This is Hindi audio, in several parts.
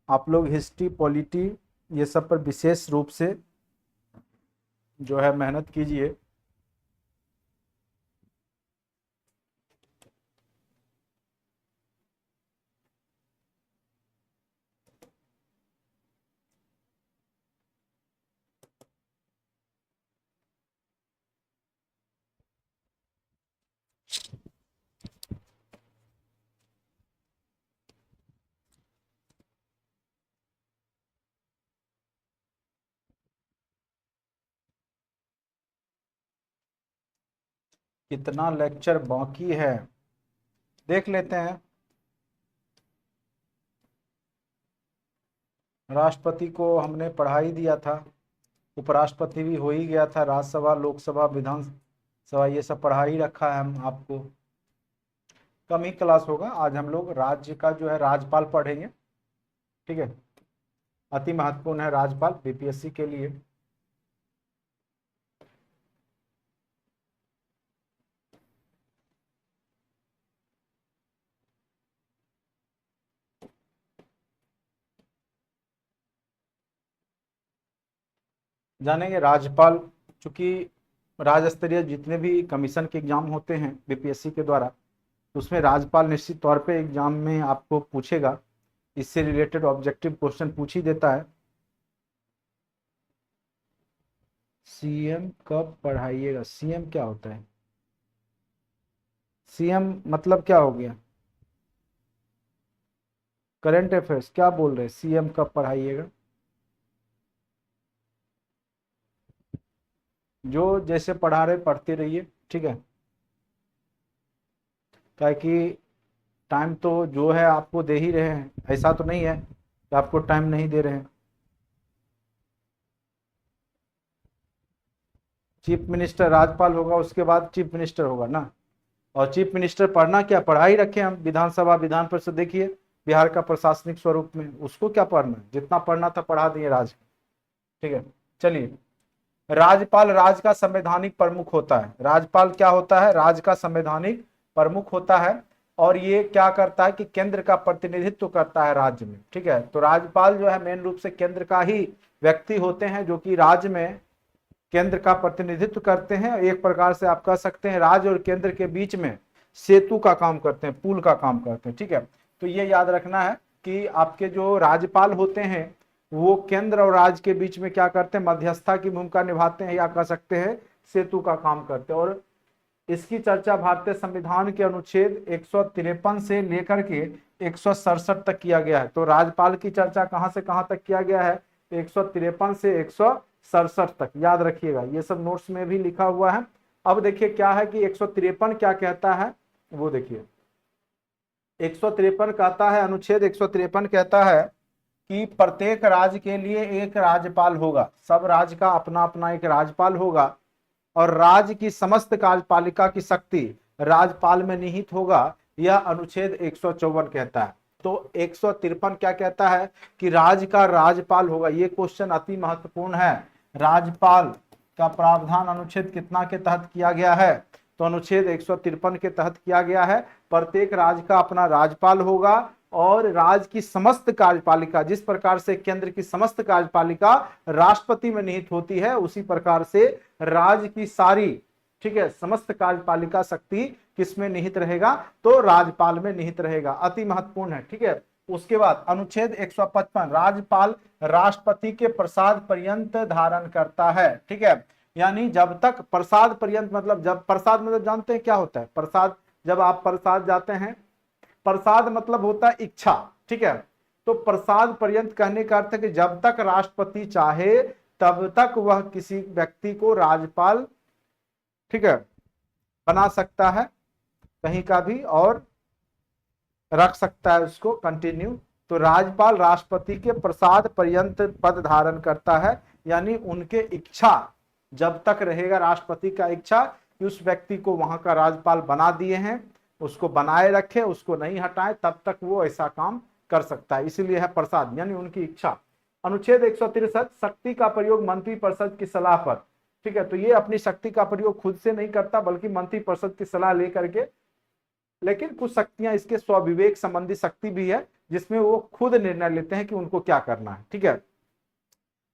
आप लोग हिस्ट्री पॉलिटी ये सब पर विशेष रूप से जो है मेहनत कीजिए। कितना लेक्चर बाकी है देख लेते हैं। राष्ट्रपति को हमने पढ़ा ही दिया था, उपराष्ट्रपति भी हो ही गया था, राज्यसभा लोकसभा विधानसभा ये सब पढ़ा ही रखा है हम आपको। कम ही क्लास होगा आज, हम लोग राज्य का जो है राज्यपाल पढ़ेंगे। ठीक है, अति महत्वपूर्ण है राज्यपाल बीपीएससी के लिए। जानेंगे राज्यपाल, चूंकि राज्य स्तरीय जितने भी कमीशन के एग्जाम होते हैं बीपीएससी के द्वारा, उसमें राज्यपाल निश्चित तौर पे एग्जाम में आपको पूछेगा, इससे रिलेटेड ऑब्जेक्टिव क्वेश्चन पूछ ही देता है। सीएम कब पढ़ाइएगा? सीएम क्या होता है? सीएम मतलब क्या हो गया? करंट अफेयर्स क्या बोल रहे हैं? सीएम कब पढ़ाइएगा? जो जैसे पढ़ा रहे पढ़ते रहिए, ठीक है। क्या कि टाइम तो जो है आपको दे ही रहे हैं, ऐसा तो नहीं है कि आपको टाइम नहीं दे रहे हैं। चीफ मिनिस्टर राज्यपाल होगा, उसके बाद चीफ मिनिस्टर होगा ना। और चीफ मिनिस्टर पढ़ना क्या, पढ़ा ही रखे हम विधानसभा विधान परिषद। देखिए बिहार का प्रशासनिक स्वरूप में उसको क्या पढ़ना, जितना पढ़ना था पढ़ा दिए राज्य। ठीक है, चलिए। राज्यपाल राज्य का संवैधानिक प्रमुख होता है। राज्यपाल क्या होता है? राज्य का संवैधानिक प्रमुख होता है। और ये क्या करता है कि केंद्र का प्रतिनिधित्व करता है राज्य में। ठीक है, तो राज्यपाल जो है मेन रूप से केंद्र का ही व्यक्ति होते हैं, जो कि राज्य में केंद्र का प्रतिनिधित्व करते हैं। एक प्रकार से आप कह सकते हैं राज्य और केंद्र के बीच में सेतु का काम करते हैं, पुल का काम करते हैं। ठीक है, तो ये याद रखना है कि आपके जो राज्यपाल होते हैं वो केंद्र और राज्य के बीच में क्या करते हैं, मध्यस्थता की भूमिका निभाते हैं, या कह सकते हैं सेतु का काम करते हैं। और इसकी चर्चा भारतीय संविधान के अनुच्छेद 153 से लेकर के 167 तक किया गया है। तो राज्यपाल की चर्चा कहां से कहां तक किया गया है? 153 से 167 तक, याद रखिएगा, ये सब नोट्स में भी लिखा हुआ है। अब देखिए क्या है कि 153 क्या कहता है, वो देखिए। 153 कहता है, अनुच्छेद 153 कहता है कि प्रत्येक राज्य के लिए एक राज्यपाल होगा। सब राज्य का अपना अपना एक राज्यपाल होगा, और राज्य की समस्त कार्यपालिका की शक्ति राज्यपाल में निहित होगा। यह अनुच्छेद 154 कहता है। तो 153 क्या कहता है कि राज्य का राज्यपाल होगा। ये क्वेश्चन अति महत्वपूर्ण है। राज्यपाल का प्रावधान अनुच्छेद कितना के तहत किया गया है? तो अनुच्छेद 153 के तहत किया गया है। प्रत्येक राज्य का अपना राज्यपाल होगा, और राज्य की समस्त कार्यपालिका, जिस प्रकार से केंद्र की समस्त कार्यपालिका राष्ट्रपति में निहित होती है, उसी प्रकार से राज्य की सारी, ठीक है, समस्त कार्यपालिका शक्ति किसमें निहित रहेगा? तो राज्यपाल में निहित रहेगा। अति महत्वपूर्ण है। ठीक है, उसके बाद अनुच्छेद 155, राज्यपाल राष्ट्रपति के प्रसाद पर्यंत धारण करता है। ठीक है, यानी जब तक प्रसाद पर्यंत, मतलब जब प्रसाद मतलब जानते हैं क्या होता है? प्रसाद, जब आप प्रसाद जाते हैं, प्रसाद मतलब होता है इच्छा। ठीक है, तो प्रसाद पर्यंत कहने का अर्थ है कि जब तक राष्ट्रपति चाहे तब तक वह किसी व्यक्ति को राज्यपाल, ठीक है, बना सकता है कहीं का भी, और रख सकता है उसको कंटिन्यू। तो राज्यपाल राष्ट्रपति के प्रसाद पर्यंत पद धारण करता है, यानी उनके इच्छा जब तक रहेगा, राष्ट्रपति का इच्छा कि उस व्यक्ति को वहां का राज्यपाल बना दिए हैं, उसको बनाए रखे, उसको नहीं हटाए, तब तक वो ऐसा काम कर सकता है। इसीलिए है प्रसाद, यानी उनकी इच्छा। अनुच्छेद 163, शक्ति का प्रयोग मंत्रिपरिषद की सलाह पर। ठीक है, तो ये अपनी शक्ति का प्रयोग खुद से नहीं करता, बल्कि मंत्रिपरिषद की सलाह लेकर के। लेकिन कुछ शक्तियां इसके स्वविवेक संबंधी शक्ति भी है, जिसमें वो खुद निर्णय लेते हैं कि उनको क्या करना है। ठीक है,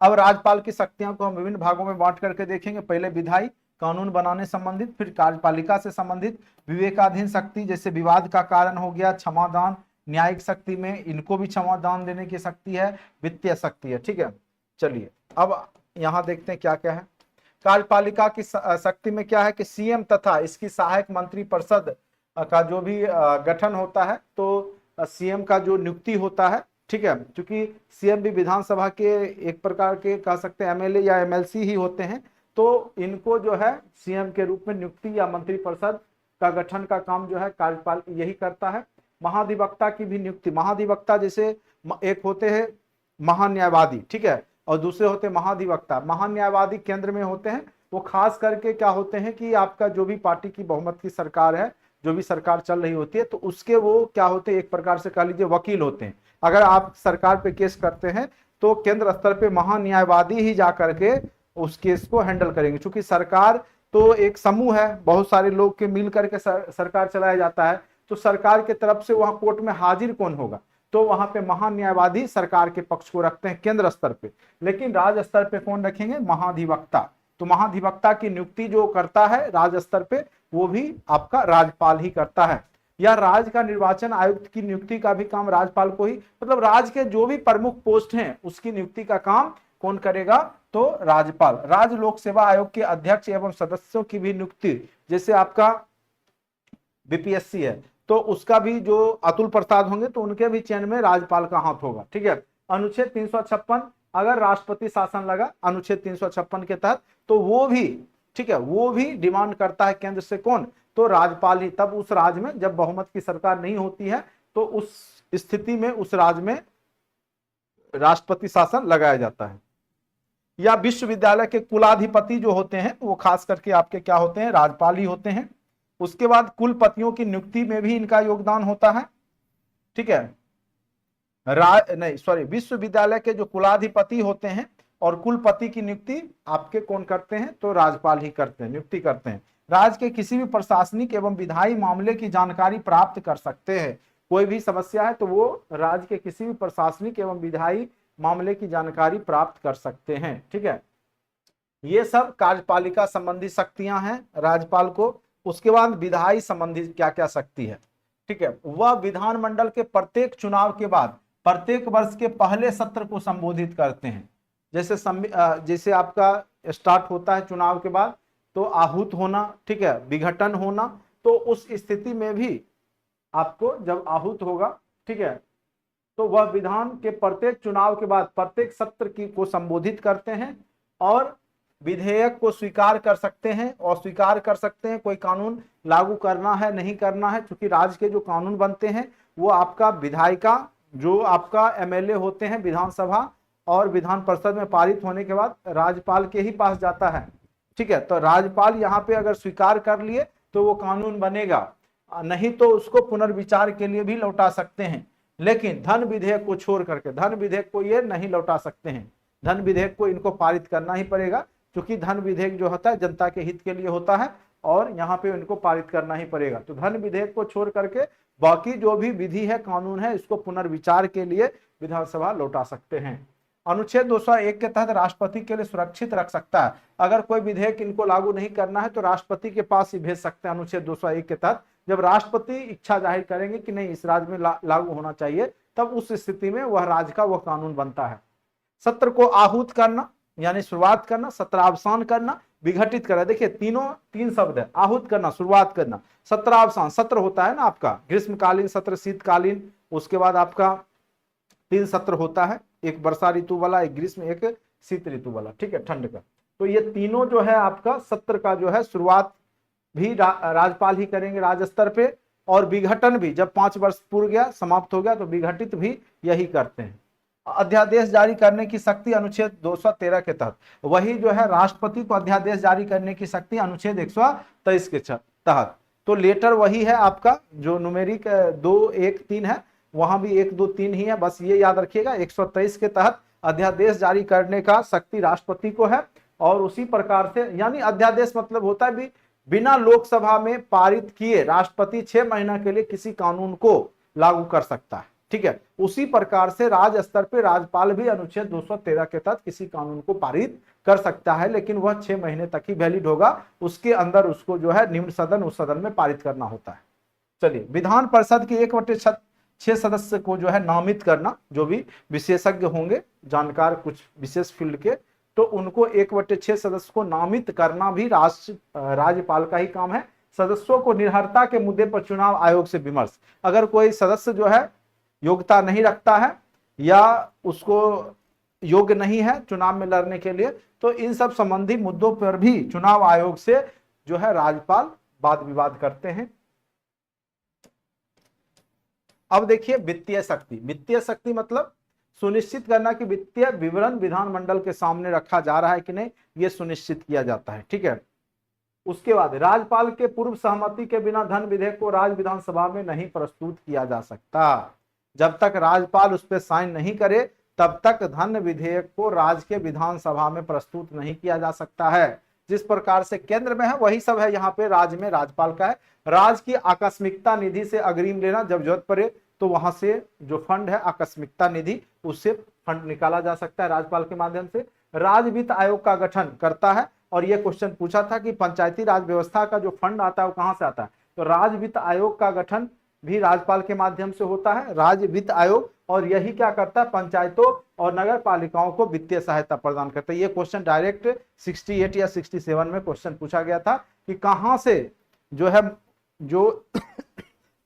अब राज्यपाल की शक्तियों को हम विभिन्न भागों में बांट करके देखेंगे। पहले विधायी, कानून बनाने संबंधित, फिर कार्यपालिका से संबंधित, विवेकाधीन शक्ति जैसे विवाद का कारण हो गया, क्षमादान, न्यायिक शक्ति में इनको भी क्षमादान देने की शक्ति है, वित्तीय शक्ति है। ठीक है, चलिए अब यहां देखते हैं क्या क्या है। कार्यपालिका की शक्ति में क्या है कि सीएम तथा इसकी सहायक मंत्री परिषद का जो भी गठन होता है, तो सीएम का जो नियुक्ति होता है, ठीक है, क्योंकि सीएम भी विधानसभा के एक प्रकार के कह सकते हैं एमएलए या एमएलसी ही होते हैं, तो इनको जो है सीएम के रूप में नियुक्ति या मंत्री परिषद का गठन का काम जो है कार्यपाल यही करता है। महाधिवक्ता की भी नियुक्ति, महाधिवक्ता जैसे एक होते हैं महान्यायवादी, ठीक है, और दूसरे होते हैं महाधिवक्ता। महान्यायवादी केंद्र में होते हैं, वो खास करके क्या होते हैं कि आपका जो भी पार्टी की बहुमत की सरकार है, जो भी सरकार चल रही होती है, तो उसके वो क्या होते हैं, एक प्रकार से कह लीजिए वकील होते हैं। अगर आप सरकार पे केस करते हैं तो केंद्र स्तर पे महान्यायवादी ही जा करके उस केस को हैंडल करेंगे, क्योंकि सरकार तो एक समूह है, बहुत सारे लोग के मिल करके सरकार चलाया जाता है, तो सरकार के तरफ से वहां कोर्ट में हाजिर कौन होगा, तो वहां पे महान्यायवादी सरकार के पक्ष को रखते हैं केंद्र स्तर पे। लेकिन राज्य स्तर पे कौन रखेंगे, महाधिवक्ता। तो महाधिवक्ता की नियुक्ति जो करता है राज्य स्तर पे, वो भी आपका राज्यपाल ही करता है। या राज्य का निर्वाचन आयुक्त की नियुक्ति का भी काम राज्यपाल को ही, मतलब राज्य के जो भी प्रमुख पोस्ट हैं उसकी नियुक्ति का काम कौन करेगा, तो राज्यपाल। राज्य लोक सेवा आयोग के अध्यक्ष एवं सदस्यों की भी नियुक्ति, जैसे आपका बीपीएससी है तो उसका भी जो अतुल प्रसाद होंगे तो उनके भी चयन में राज्यपाल का हाथ होगा। ठीक है, अनुच्छेद 356 अगर राष्ट्रपति शासन लगा अनुच्छेद 356 के तहत, तो वो भी, ठीक है, वो भी डिमांड करता है केंद्र से कौन, तो राज्यपाल ही। तब उस राज्य में जब बहुमत की सरकार नहीं होती है तो उस स्थिति में उस राज्य में राष्ट्रपति शासन लगाया जाता है। या विश्वविद्यालय के कुलाधिपति जो होते हैं वो खास करके आपके क्या होते हैं, राज्यपाल ही होते हैं। उसके बाद कुलपतियों की नियुक्ति में भी इनका योगदान होता है। ठीक है, विश्वविद्यालय के जो कुलाधिपति होते हैं और कुलपति की नियुक्ति आपके कौन करते हैं, तो राज्यपाल ही करते हैं, नियुक्ति करते हैं। राज्य के किसी भी प्रशासनिक एवं विधायी मामले की जानकारी प्राप्त कर सकते हैं। कोई भी समस्या है तो वो राज्य के किसी भी प्रशासनिक एवं विधायी मामले की जानकारी प्राप्त कर सकते हैं। ठीक है, ये सब कार्यपालिका संबंधी शक्तियां हैं राज्यपाल को। उसके बाद विधायी संबंधी क्या क्या शक्ति है, ठीक है, वह विधानमंडल के प्रत्येक चुनाव के बाद प्रत्येक वर्ष के पहले सत्र को संबोधित करते हैं। जैसे आपका स्टार्ट होता है चुनाव के बाद, तो आहूत होना, ठीक है, विघटन होना, तो उस स्थिति में भी आपको जब आहूत होगा, ठीक है, तो वह विधान के प्रत्येक चुनाव के बाद प्रत्येक सत्र की को संबोधित करते हैं और विधेयक को स्वीकार कर सकते हैं, अस्वीकार कर सकते हैं, कोई कानून लागू करना है नहीं करना है, क्योंकि राज्य के जो कानून बनते हैं वो आपका विधायिका जो आपका एमएलए होते हैं विधानसभा और विधान परिषद में पारित होने के बाद राज्यपाल के ही पास जाता है। ठीक है, तो राज्यपाल यहाँ पे अगर स्वीकार कर लिए तो वो कानून बनेगा, नहीं तो उसको पुनर्विचार के लिए भी लौटा सकते हैं। लेकिन धन विधेयक को छोड़ करके, धन विधेयक को ये नहीं लौटा सकते हैं, धन विधेयक को इनको पारित करना ही पड़ेगा, क्योंकि धन विधेयक जो होता है जनता के हित के लिए होता है और यहाँ पे इनको पारित करना ही पड़ेगा। तो धन विधेयक को छोड़ करके बाकी जो भी विधि है, कानून है, इसको पुनर्विचार के लिए विधानसभा लौटा सकते हैं। अनुच्छेद 201 के तहत राष्ट्रपति के लिए सुरक्षित रख सकता है। अगर कोई विधेयक इनको लागू नहीं करना है तो राष्ट्रपति के पास ही भेज सकते हैं। अनुच्छेद 201 के तहत जब राष्ट्रपति इच्छा जाहिर करेंगे कि नहीं इस राज्य में लागू होना चाहिए, तब उस स्थिति में वह राज्य का वह कानून बनता है। सत्र को आहूत करना यानी शुरुआत करना, सत्रावसान करना, विघटित करना। देखिए तीन शब्द है, आहूत करना, शुरुआत करना, सत्रावसान। सत्र होता है ना आपका ग्रीष्मकालीन सत्र, शीतकालीन, उसके बाद आपका 3 सत्र होता है, एक वर्षा ऋतु वाला, एक ग्रीष्म, एक शीत ऋतु वाला, ठीक है, ठंड का। तो ये तीनों जो है आपका सत्र का जो है शुरुआत भी राज्यपाल ही करेंगे राज्य स्तर पे, और विघटन भी जब 5 वर्ष पूर्ण गया, समाप्त हो गया, तो विघटित भी यही करते हैं। अध्यादेश जारी करने की शक्ति अनुच्छेद 213 के तहत, वही जो है राष्ट्रपति को अध्यादेश जारी करने की शक्ति अनुच्छेद 123 के तहत। तो लेटर वही है आपका जो न्यूमेरिक 2, 1, 3 है, वहां भी 1, 2, 3 ही है, बस ये याद रखिएगा। 123 के तहत अध्यादेश जारी करने का शक्ति राष्ट्रपति को है। और उसी प्रकार से यानी अध्यादेश मतलब होता है भी बिना लोकसभा में पारित किए राष्ट्रपति 6 महीना के लिए किसी कानून को लागू कर सकता है। ठीक है, उसी प्रकार से राज्य स्तर पे राज्यपाल भी अनुच्छेद 213 के तहत किसी कानून को पारित कर सकता है, लेकिन वह 6 महीने तक ही वैलिड होगा, उसके अंदर उसको जो है निम्न सदन उस सदन में पारित करना होता है। चलिए, विधान परिषद की 1/6 सदस्य को जो है नामित करना, जो भी विशेषज्ञ होंगे, जानकार कुछ विशेष फील्ड के, तो उनको 1/6 सदस्य को नामित करना भी राज्यपाल का ही काम है। सदस्यों को निर्भरता के मुद्दे पर चुनाव आयोग से विमर्श, अगर कोई सदस्य जो है योग्यता नहीं रखता है या उसको योग्य नहीं है चुनाव में लड़ने के लिए, तो इन सब संबंधी मुद्दों पर भी चुनाव आयोग से जो है राज्यपाल वाद विवाद करते हैं। अब देखिए वित्तीय शक्ति। वित्तीय शक्ति मतलब सुनिश्चित करना कि वित्तीय विवरण विधानमंडल के सामने रखा जा रहा है कि नहीं, यह सुनिश्चित किया जाता है। ठीक है, उसके बाद राज्यपाल के पूर्व सहमति के बिना धन विधेयक को राज्य विधानसभा में नहीं प्रस्तुत किया जा सकता। जब तक राज्यपाल उस पर साइन नहीं करे तब तक धन विधेयक को राज्य के विधानसभा में प्रस्तुत नहीं किया जा सकता है। जिस प्रकार से केंद्र में है वही सब है यहाँ पे राज्य में राज्यपाल का है। राज्य की आकस्मिकता निधि से अग्रिम लेना, जब जरूरत पड़े तो वहां से जो फंड है आकस्मिकता निधि, उससे फंड निकाला जा सकता है राज्यपाल के माध्यम से। राज्य वित्त आयोग का गठन करता है, और यह क्वेश्चन पूछा था कि पंचायती राज व्यवस्था का जो फंड आता है वो कहां से आता है, तो राज्य वित्त आयोग का गठन भी राज्यपाल के माध्यम से होता है, राज्य वित्त आयोग, और यही क्या करता है, पंचायतों और नगर पालिकाओं को वित्तीय सहायता प्रदान करता है। ये क्वेश्चन डायरेक्ट 68 या 67 में क्वेश्चन पूछा गया था कि कहां से जो है जो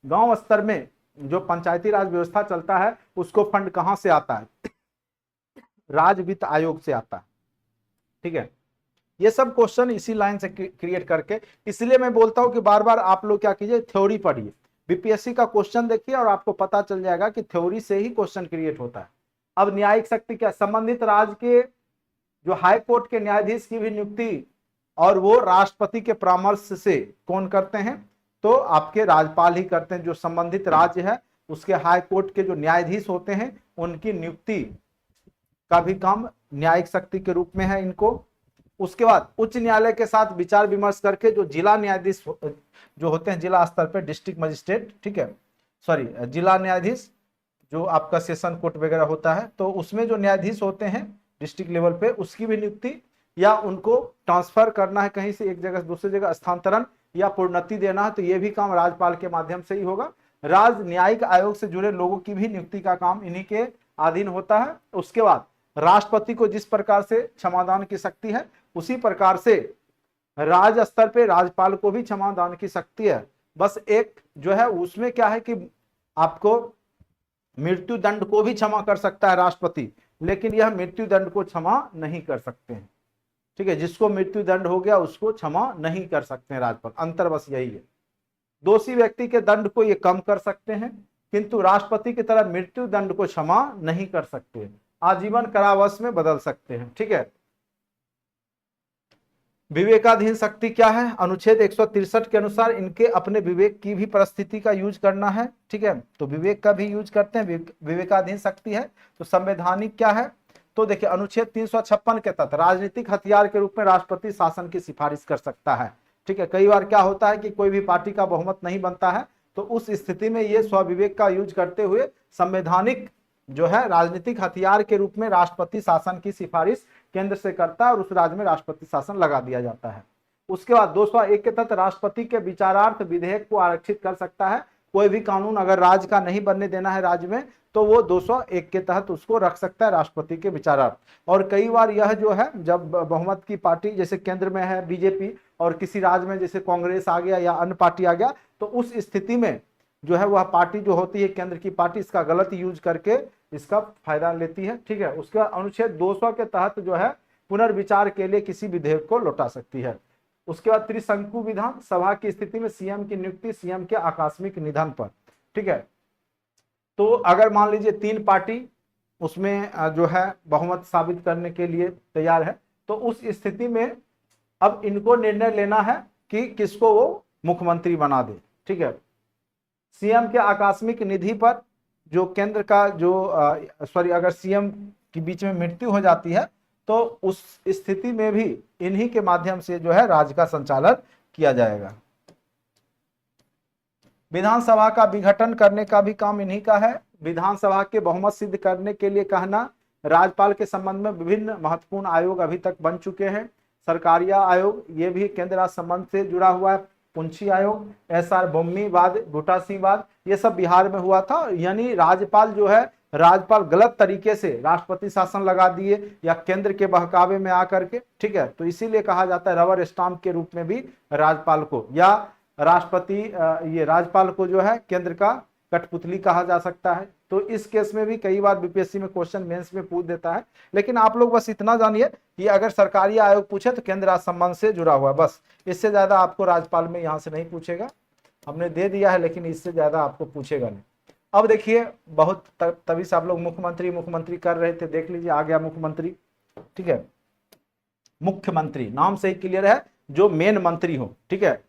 गांव स्तर में जो पंचायती राज व्यवस्था चलता है उसको फंड कहां से आता है, राज्य वित्त आयोग से आता है। ठीक है, ये सब क्वेश्चन इसी लाइन से क्रिएट करके, इसलिए मैं बोलता हूं कि बार बार आप लोग क्या कीजिए, थ्योरी पढ़िए, बीपीएससी का क्वेश्चन देखिए और आपको पता चल जाएगा कि थ्योरी से ही क्वेश्चन क्रिएट होता है। अब न्यायिक शक्ति क्या, संबंधित राज्य के जो हाई कोर्ट के न्यायाधीश की भी नियुक्ति और वो राष्ट्रपति के परामर्श से कौन करते हैं, तो आपके राज्यपाल ही करते हैं। जो संबंधित राज्य है उसके हाई कोर्ट के जो न्यायाधीश होते हैं उनकी नियुक्ति का भी काम न्यायिक शक्ति के रूप में है इनको। उसके बाद उच्च न्यायालय के साथ विचार विमर्श करके जो जिला न्यायाधीश जो होते हैं जिला स्तर पे, डिस्ट्रिक्ट मजिस्ट्रेट, ठीक है, सॉरी जिला न्यायाधीश जो आपका सेशन कोर्ट वगैरह होता है, तो उसमें जो न्यायाधीश होते हैं डिस्ट्रिक्ट लेवल पे, उसकी भी नियुक्ति या उनको ट्रांसफर करना है कहीं से एक जगह दूसरी जगह, स्थानांतरण या प्रोन्नति देना है, तो ये भी काम राज्यपाल के माध्यम से ही होगा। राज्य न्यायिक आयोग से जुड़े लोगों की भी नियुक्ति का काम इन्हीं के अधीन होता है। उसके बाद राष्ट्रपति को जिस प्रकार से क्षमादान की शक्ति है उसी प्रकार से राज्य स्तर पे राज्यपाल को भी क्षमादान की शक्ति है। बस एक जो है उसमें क्या है कि आपको मृत्यु दंड को भी क्षमा कर सकता है राष्ट्रपति, लेकिन यह मृत्यु दंड को क्षमा नहीं कर सकते हैं। ठीक है, जिसको मृत्यु दंड हो गया उसको क्षमा नहीं कर सकते हैं राज्यपाल, अंतर बस यही है। दोषी व्यक्ति के दंड को ये कम कर सकते हैं, किंतु राष्ट्रपति की तरह मृत्यु दंड को क्षमा नहीं कर सकते, आजीवन कारावास में बदल सकते हैं। ठीक है, विवेकाधीन शक्ति क्या है, अनुच्छेद 163 के अनुसार इनके अपने विवेक की भी परिस्थिति का यूज करना है। ठीक है, तो विवेक का भी यूज करते हैं, विवेकाधीन शक्ति है। तो संवैधानिक क्या है, तो देखिए अनुच्छेद 356 के तहत राजनीतिक हथियार के रूप में राष्ट्रपति शासन की सिफारिश कर सकता है। ठीक है, कई बार क्या होता है कि कोई भी पार्टी का बहुमत नहीं बनता है, तो उस स्थिति में ये स्वविवेक का यूज करते हुए संवैधानिक जो है राजनीतिक हथियार के रूप में राष्ट्रपति शासन की सिफारिश केंद्र से करता है और उस राज्य में राष्ट्रपति शासन लगा दिया जाता है। उसके बाद 201 के तहत राष्ट्रपति के विचारार्थ विधेयक को आरक्षित कर सकता है। कोई भी कानून अगर राज्य का नहीं बनने देना है राज्य में, तो वो 201 के तहत उसको रख सकता है राष्ट्रपति के विचारार्थ। और कई बार यह जो है जब बहुमत की पार्टी जैसे केंद्र में है बीजेपी और किसी राज्य में जैसे कांग्रेस आ गया या अन्य पार्टी आ गया, तो उस स्थिति में जो है वह पार्टी जो होती है केंद्र की पार्टी इसका गलत यूज करके इसका फायदा लेती है। ठीक है, उसका अनुच्छेद 200 के तहत जो है पुनर्विचार के लिए किसी विधेयक को लौटा सकती है। उसके बाद त्रिशंकु विधान, सभा की स्थिति में सीएम की नियुक्ति सीएम के आकस्मिक निधन पर। ठीक है, तो अगर मान लीजिए 3 पार्टी उसमें जो है बहुमत साबित करने के लिए तैयार है, तो उस स्थिति में अब इनको निर्णय लेना है कि किसको वो मुख्यमंत्री बना दे। ठीक है, सीएम के आकस्मिक निधि पर जो केंद्र का जो अगर सीएम के बीच में मृत्यु हो जाती है तो उस स्थिति में भी इन्हीं के माध्यम से जो है राज्य का संचालन किया जाएगा। विधानसभा का विघटन करने का भी काम इन्हीं का है। विधानसभा के बहुमत सिद्ध करने के लिए कहना, राज्यपाल के संबंध में विभिन्न महत्वपूर्ण आयोग अभी तक बन चुके हैं। सरकारिया आयोग, ये भी केंद्र राज्य संबंध से जुड़ा हुआ है। पुंछी आयोग, एसआर बोम्मीवाद, बूटा सिंह वाद, ये सब बिहार में हुआ था। यानी राज्यपाल जो है, राज्यपाल गलत तरीके से राष्ट्रपति शासन लगा दिए या केंद्र के बहकावे में आकर के, ठीक है। तो इसीलिए कहा जाता है रबर स्टाम्प के रूप में भी राज्यपाल को, या राष्ट्रपति ये राज्यपाल को जो है केंद्र का कठपुतली कहा जा सकता है। तो इस केस में भी कई बार बीपीएससी में क्वेश्चन मेंस में पूछ देता है। लेकिन आप लोग बस इतना जानिए कि अगर सरकारी आयोग पूछे तो केंद्र राज्य संबंध से जुड़ा हुआ, बस इससे ज्यादा आपको राज्यपाल में यहां से नहीं पूछेगा। हमने दे दिया है लेकिन इससे ज्यादा आपको पूछेगा नहीं। अब देखिए, बहुत तभी से आप लोग मुख्यमंत्री मुख्यमंत्री कर रहे थे, देख लीजिए आ गया मुख्यमंत्री, ठीक है। मुख्यमंत्री नाम से ही क्लियर है, जो मेन मंत्री हो, ठीक है।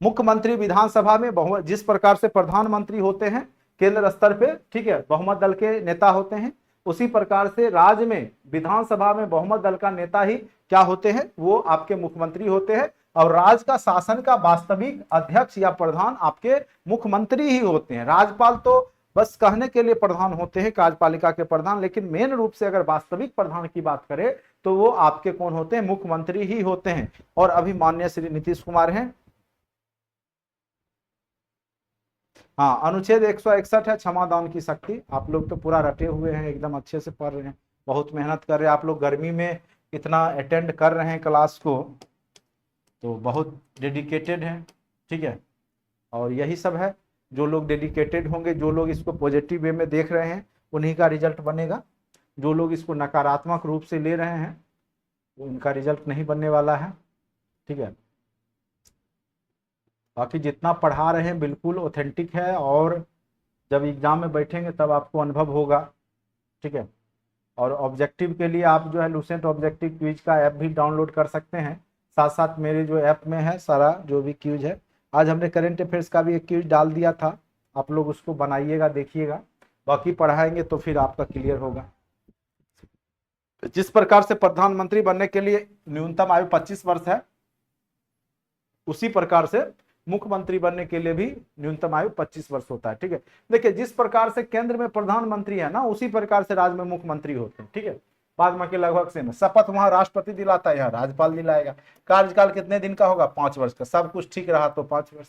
मुख्यमंत्री विधानसभा में बहुमत, जिस प्रकार से प्रधानमंत्री होते हैं केंद्र स्तर पे, ठीक है, बहुमत दल के नेता होते हैं, उसी प्रकार से राज्य में विधानसभा में बहुमत दल का नेता ही क्या होते हैं, वो आपके मुख्यमंत्री होते हैं। और राज्य का शासन का वास्तविक अध्यक्ष या प्रधान आपके मुख्यमंत्री ही होते हैं। राज्यपाल तो बस कहने के लिए प्रधान होते हैं, कार्यपालिका के प्रधान, लेकिन मेन रूप से अगर वास्तविक प्रधान की बात करें तो वो आपके कौन होते हैं, मुख्यमंत्री ही होते हैं। और अभी माननीय श्री नीतीश कुमार हैं। हाँ, अनुच्छेद 161 है, क्षमादान की शक्ति। आप लोग तो पूरा रटे हुए हैं, एकदम अच्छे से पढ़ रहे हैं, बहुत मेहनत कर रहे हैं आप लोग। गर्मी में इतना अटेंड कर रहे हैं क्लास को, तो बहुत डेडिकेटेड हैं, ठीक है। और यही सब है, जो लोग डेडिकेटेड होंगे, जो लोग इसको पॉजिटिव वे में देख रहे हैं, उन्हीं का रिजल्ट बनेगा। जो लोग इसको नकारात्मक रूप से ले रहे हैं, उनका रिजल्ट नहीं बनने वाला है, ठीक है। बाकी जितना पढ़ा रहे हैं बिल्कुल ऑथेंटिक है, और जब एग्जाम में बैठेंगे तब आपको अनुभव होगा, ठीक है। और ऑब्जेक्टिव के लिए आप जो है लूसेंट ऑब्जेक्टिव क्विज का ऐप भी डाउनलोड कर सकते हैं। साथ साथ मेरे जो ऐप में है सारा जो भी क्विज है, आज हमने करंट अफेयर्स का भी एक क्विज डाल दिया था, आप लोग उसको बनाइएगा, देखिएगा। बाकी पढ़ाएंगे तो फिर आपका क्लियर होगा। जिस प्रकार से प्रधानमंत्री बनने के लिए न्यूनतम आयु 25 वर्ष है, उसी प्रकार से मुख्यमंत्री बनने के लिए भी न्यूनतम आयु 25 वर्ष होता है, ठीक है। देखिए, जिस प्रकार से केंद्र में प्रधानमंत्री है ना, उसी प्रकार से राज्य में मुख्यमंत्री होते हैं, ठीक है। बाद में के लगभग सेम है। शपथ वहां राष्ट्रपति दिलाता है, यहाँ राज्यपाल दिलाएगा। कार्यकाल कितने दिन का होगा, 5 वर्ष का। सब कुछ ठीक रहा तो 5 वर्ष।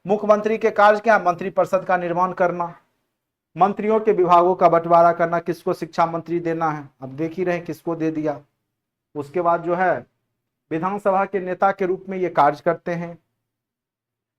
मुख्यमंत्री के कार्य क्या, मंत्रिपरिषद का निर्माण करना, मंत्रियों के विभागों का बंटवारा करना, किसको शिक्षा मंत्री देना है, अब देख ही रहे किसको दे दिया। उसके बाद जो है विधानसभा के नेता के रूप में ये कार्य करते हैं।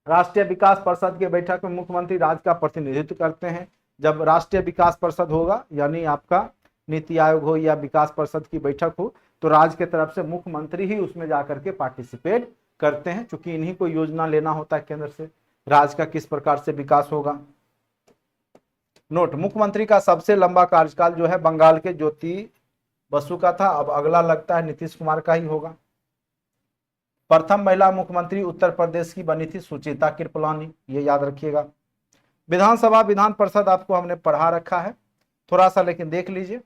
राष्ट्रीय विकास परिषद की बैठक में मुख्यमंत्री राज्य का प्रतिनिधित्व करते हैं। जब राष्ट्रीय विकास परिषद होगा, यानी आपका नीति आयोग हो या विकास परिषद की बैठक हो, तो राज्य के तरफ से मुख्यमंत्री ही उसमें जाकर के पार्टिसिपेट करते हैं, क्योंकि इन्हीं को योजना लेना होता है केंद्र से, राज्य का किस प्रकार से विकास होगा। नोट, मुख्यमंत्री का सबसे लंबा कार्यकाल जो है बंगाल के ज्योति बसु का था। अब अगला लगता है नीतीश कुमार का ही होगा। प्रथम महिला मुख्यमंत्री उत्तर प्रदेश की बनी थी सुचेता कृपलानी, ये याद रखिएगा। विधानसभा विधान परिषद आपको हमने पढ़ा रखा है थोड़ा सा, लेकिन देख लीजिए।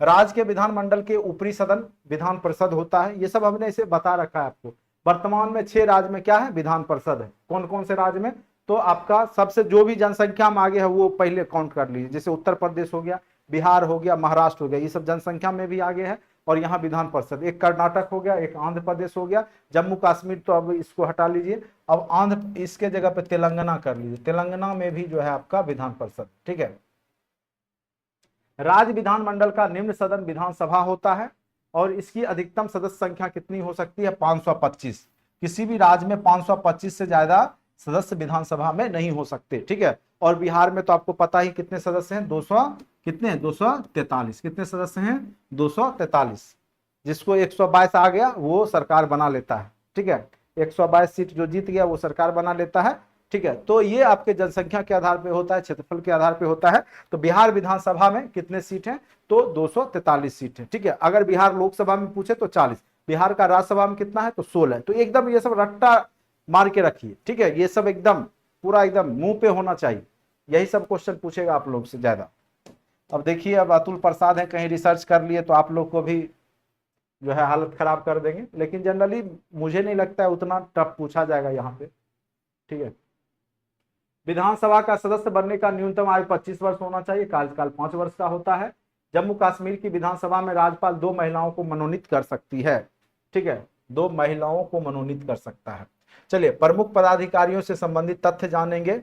राज्य के विधानमंडल के ऊपरी सदन विधान परिषद होता है, ये सब हमने इसे बता रखा है आपको। वर्तमान में 6 राज्य में क्या है, विधान परिषद है। कौन कौन से राज्य में, तो आपका सबसे जो भी जनसंख्या में आगे है वो पहले काउंट कर लीजिए। जैसे उत्तर प्रदेश हो गया, बिहार हो गया, महाराष्ट्र हो गया, ये सब जनसंख्या में भी आगे है। और यहाँ विधान परिषद, एक कर्नाटक हो गया, एक आंध्र प्रदेश हो गया, जम्मू कश्मीर तो अब इसको हटा लीजिए, अब आंध्र, इसके जगह पे तेलंगाना कर लीजिए। तेलंगाना में भी जो है आपका विधान परिषद, ठीक है। राज्य विधानमंडल का निम्न सदन विधानसभा होता है, और इसकी अधिकतम सदस्य संख्या कितनी हो सकती है, 525। किसी भी राज्य में 525 से ज्यादा सदस्य विधानसभा में नहीं हो सकते, ठीक है। और बिहार में तो आपको पता ही कितने सदस्य हैं, 200 कितने, 243। कितने सदस्य हैं, 243। जिसको 122 आ गया वो सरकार बना लेता है, ठीक है। 122 सीट जो जीत गया वो सरकार बना लेता है, ठीक है। तो ये आपके जनसंख्या के आधार पे होता है, क्षेत्रफल के आधार पे होता है। तो बिहार विधानसभा में कितने सीट हैं, तो 243 सीट है, ठीक है। अगर बिहार लोकसभा में पूछे तो 40, बिहार का राज्यसभा में कितना है, तो 16। तो एकदम ये सब रट्टा मार के रखिए, ठीक है। ये सब एकदम पूरा एकदम मुंह पे होना चाहिए, यही सब क्वेश्चन पूछेगा आप लोग से ज्यादा। अब देखिए, अब अतुल प्रसाद है, कहीं रिसर्च कर लिए तो आप लोग को भी जो है हालत खराब कर देंगे, लेकिन जनरली मुझे नहीं लगता है उतना टफ पूछा जाएगा यहाँ पे, ठीक है। विधानसभा का सदस्य बनने का न्यूनतम आयु 25 वर्ष होना चाहिए, कार्यकाल 5 वर्ष का होता है। जम्मू कश्मीर की विधानसभा में राज्यपाल 2 महिलाओं को मनोनीत कर सकती है, ठीक है, 2 महिलाओं को मनोनीत कर सकता है। चलिए प्रमुख पदाधिकारियों से संबंधित तथ्य जानेंगे।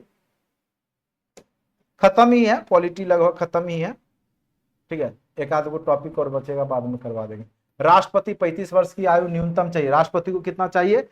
खत्म ही है, पॉलिटी लगभग खत्म ही है, ठीक है, एक आध गो टॉपिक और बचेगा, बाद में करवा देंगे। राष्ट्रपति 35 वर्ष की आयु न्यूनतम चाहिए, राष्ट्रपति को कितना चाहिए,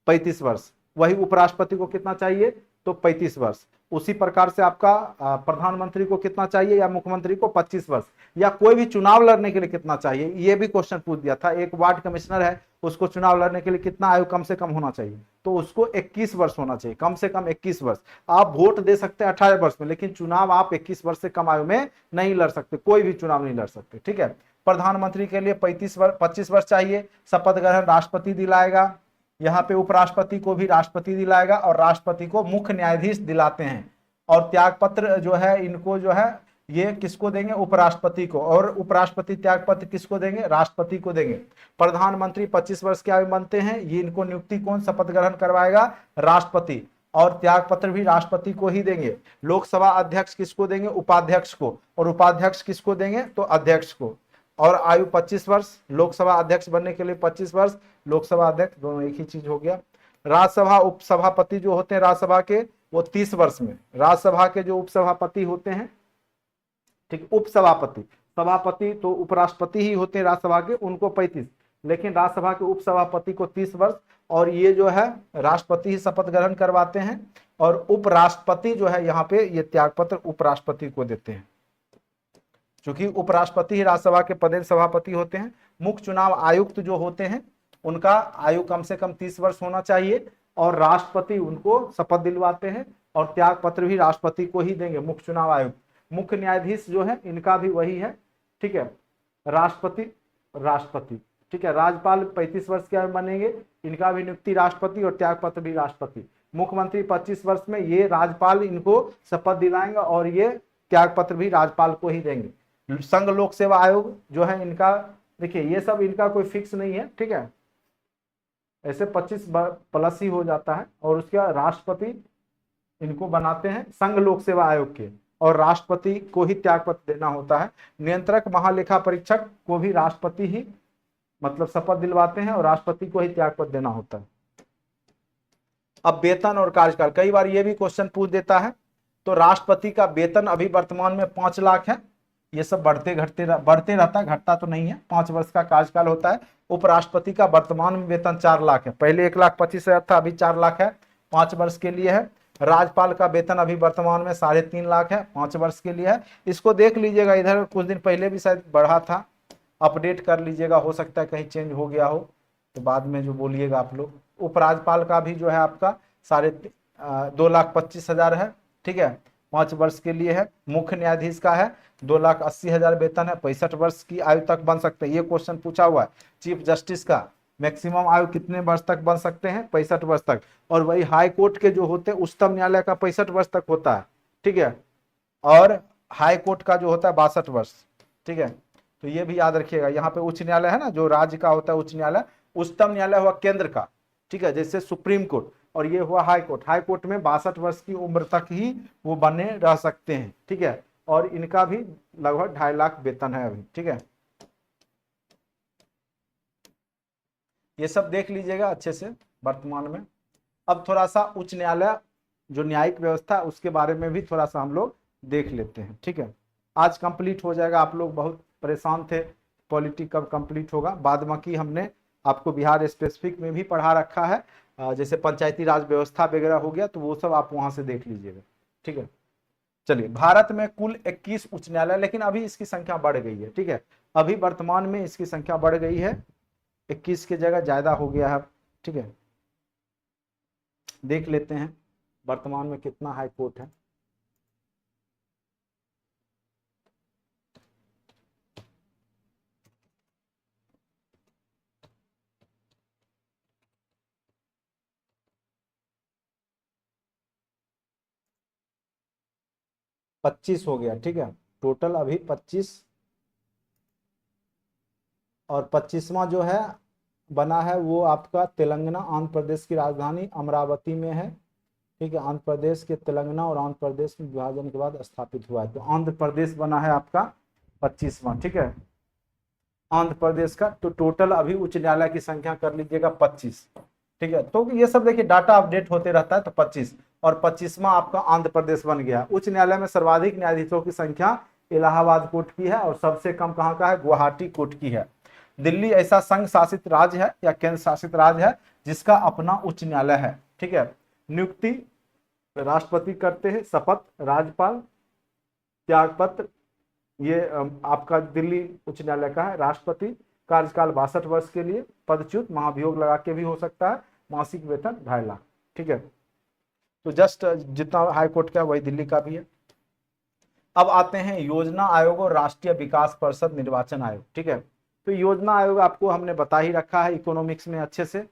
35 वर्ष। वही उपराष्ट्रपति को कितना चाहिए, तो 35 वर्ष। उसी प्रकार से आपका प्रधानमंत्री को कितना चाहिए या मुख्यमंत्री को 25 वर्ष, या कोई भी चुनाव लड़ने के लिए कितना चाहिए, ये भी क्वेश्चन पूछ दिया था। एक वार्ड कमिश्नर है, उसको चुनाव लड़ने के लिए कितना आयु कम से कम होना चाहिए, तो उसको 21 वर्ष होना चाहिए, कम से कम 21 वर्ष। आप वोट दे सकते हैं 18 वर्ष में, लेकिन चुनाव आप 21 वर्ष से कम आयु में नहीं लड़ सकते, कोई भी चुनाव नहीं लड़ सकते, ठीक है। प्रधानमंत्री के लिए 25 वर्ष चाहिए, शपथ ग्रहण राष्ट्रपति दिलाएगा। यहाँ पे उपराष्ट्रपति को भी राष्ट्रपति दिलाएगा, और राष्ट्रपति को मुख्य न्यायाधीश दिलाते हैं। और त्याग पत्र जो है, इनको जो है ये किसको देंगे, उपराष्ट्रपति को, और उपराष्ट्रपति त्याग पत्र किसको देंगे, राष्ट्रपति को देंगे। प्रधानमंत्री 25 वर्ष के आयु बनते हैं, ये इनको नियुक्ति कौन शपथ ग्रहण करवाएगा, राष्ट्रपति, और त्याग पत्र भी राष्ट्रपति को ही देंगे। लोकसभा अध्यक्ष किसको देंगे, उपाध्यक्ष को, और उपाध्यक्ष किसको देंगे, तो अध्यक्ष को। और आयु 25 वर्ष, लोकसभा अध्यक्ष बनने के लिए 25 वर्ष, लोकसभा अध्यक्ष दोनों एक ही चीज हो गया। राज्यसभा उपसभापति जो होते हैं राज्यसभा के, वो 30 वर्ष में। राज्यसभा के जो उपसभापति होते हैं, ठीक, उपसभापति, सभापति तो उपराष्ट्रपति ही होते हैं राज्यसभा के, उनको 35, लेकिन राज्यसभा के उपसभापति को 30 वर्ष। और ये जो है राष्ट्रपति ही शपथ ग्रहण करवाते हैं, और उपराष्ट्रपति जो है यहाँ पे ये त्यागपत्र उपराष्ट्रपति को देते हैं, क्योंकि उपराष्ट्रपति ही राज्यसभा के पदेन सभापति होते हैं। मुख्य चुनाव आयुक्त जो होते हैं, उनका आयु कम से कम 30 वर्ष होना चाहिए, और राष्ट्रपति उनको शपथ दिलवाते हैं, और त्याग पत्र भी राष्ट्रपति को ही देंगे, मुख्य चुनाव आयुक्त। मुख्य न्यायाधीश जो है, इनका भी वही है, ठीक है, राष्ट्रपति, ठीक है। राज्यपाल 35 वर्ष के आयु बनेंगे, इनका भी नियुक्ति राष्ट्रपति, और त्याग पत्र भी राष्ट्रपति। मुख्यमंत्री 25 वर्ष में, ये राज्यपाल इनको शपथ दिलाएंगे, और ये त्याग पत्र भी राज्यपाल को ही देंगे। संघ लोक सेवा आयोग जो है इनका, देखिए ये सब इनका कोई फिक्स नहीं है, ठीक है, ऐसे 25 प्लस ही हो जाता है। और उसके बाद राष्ट्रपति इनको बनाते हैं संघ लोक सेवा आयोग के, और राष्ट्रपति को ही त्यागपत्र देना होता है। नियंत्रक महालेखा परीक्षक को भी राष्ट्रपति ही मतलब शपथ दिलवाते हैं, और राष्ट्रपति को ही त्यागपत्र देना होता है। अब वेतन और कार्यकाल, कई बार ये भी क्वेश्चन पूछ देता है। तो राष्ट्रपति का वेतन अभी वर्तमान में 5 लाख है, ये सब बढ़ते रहता है, घटता तो नहीं है। 5 वर्ष का कार्यकाल होता है। उपराष्ट्रपति का वर्तमान में वेतन 4 लाख है, पहले 1,25,000 था, अभी 4 लाख है, 5 वर्ष के लिए है। राज्यपाल का वेतन अभी वर्तमान में 3.5 लाख है, 5 वर्ष के लिए है। इसको देख लीजिएगा, इधर कुछ दिन पहले भी शायद बढ़ा था, अपडेट कर लीजिएगा, हो सकता है कहीं चेंज हो गया हो, तो बाद में जो बोलिएगा आप लोग। उपराज्यपाल का भी जो है आपका 2,25,000 है, ठीक है, 5 वर्ष के लिए है। मुख्य न्यायाधीश का है 2,80,000 वेतन है, 65 वर्ष की आयु तक बन सकते हैं, ये क्वेश्चन पूछा हुआ है। चीफ जस्टिस का मैक्सिमम आयु कितने वर्ष तक बन सकते हैं, 65 वर्ष तक। और वही हाई कोर्ट के जो होते हैं, उच्चतम न्यायालय का 65 वर्ष तक होता है, ठीक है, और हाई कोर्ट का जो होता है 62 वर्ष, ठीक है। तो ये भी याद रखिएगा। यहाँ पे उच्च न्यायालय है ना, जो राज्य का होता है उच्च न्यायालय, उच्चतम न्यायालय हुआ केंद्र का, ठीक है, जैसे सुप्रीम कोर्ट, और ये हुआ हाई कोर्ट। हाई कोर्ट में 62 वर्ष की उम्र तक ही वो बने रह सकते हैं, ठीक है, और इनका भी लगभग 2.5 लाख वेतन है अभी, ठीक है। ये सब देख लीजिएगा अच्छे से वर्तमान में। अब थोड़ा सा उच्च न्यायालय जो न्यायिक व्यवस्था है उसके बारे में भी थोड़ा सा हम लोग देख लेते हैं, ठीक है। आज कंप्लीट हो जाएगा। आप लोग बहुत परेशान थे पॉलिटी कब कंप्लीट होगा। बाद बाकी हमने आपको बिहार स्पेसिफिक में भी पढ़ा रखा है, जैसे पंचायती राज व्यवस्था वगैरह हो गया, तो वो सब आप वहां से देख लीजिएगा, ठीक है। चलिए, भारत में कुल 21 उच्च न्यायालय, लेकिन अभी इसकी संख्या बढ़ गई है, ठीक है, अभी वर्तमान में इसकी संख्या बढ़ गई है, 21 की जगह ज्यादा हो गया है, ठीक है। देख लेते हैं वर्तमान में कितना हाई कोर्ट है। पच्चीस हो गया, ठीक है, टोटल अभी 25, और 25वां जो है बना है वो आपका तेलंगाना आंध्र प्रदेश की राजधानी अमरावती में है, ठीक है, आंध्र प्रदेश के तेलंगाना और आंध्र प्रदेश में विभाजन के बाद स्थापित हुआ है। तो आंध्र प्रदेश बना है आपका 25वां। ठीक है, आंध्र प्रदेश का तो टोटल अभी उच्च न्यायालय की संख्या कर लीजिएगा 25। ठीक है, तो ये सब देखिए डाटा अपडेट होते रहता है, तो 25 और 25वां आपका आंध्र प्रदेश बन गया। उच्च न्यायालय में सर्वाधिक न्यायाधीशों की संख्या इलाहाबाद कोर्ट की है और सबसे कम कहाँ का है, गुवाहाटी कोर्ट की है। दिल्ली ऐसा संघ शासित राज्य है या केंद्र शासित राज्य है जिसका अपना उच्च न्यायालय है। ठीक है, नियुक्ति राष्ट्रपति करते हैं, शपथ राज्यपाल, त्यागपत्र ये आपका दिल्ली उच्च न्यायालय का है। राष्ट्रपति कार्यकाल 62 वर्ष के लिए, पदच्युत महाभियोग लगा के भी हो सकता है, मासिक वेतन 2.5 लाख। ठीक है, तो जस्ट जितना हाई कोर्ट का वही दिल्ली का भी है। अब आते हैं योजना आयोग और राष्ट्रीय विकास परिषद निर्वाचन आयोग। ठीक है, तो योजना आयोग आपको हमने बता ही रखा है इकोनॉमिक्स में अच्छे से,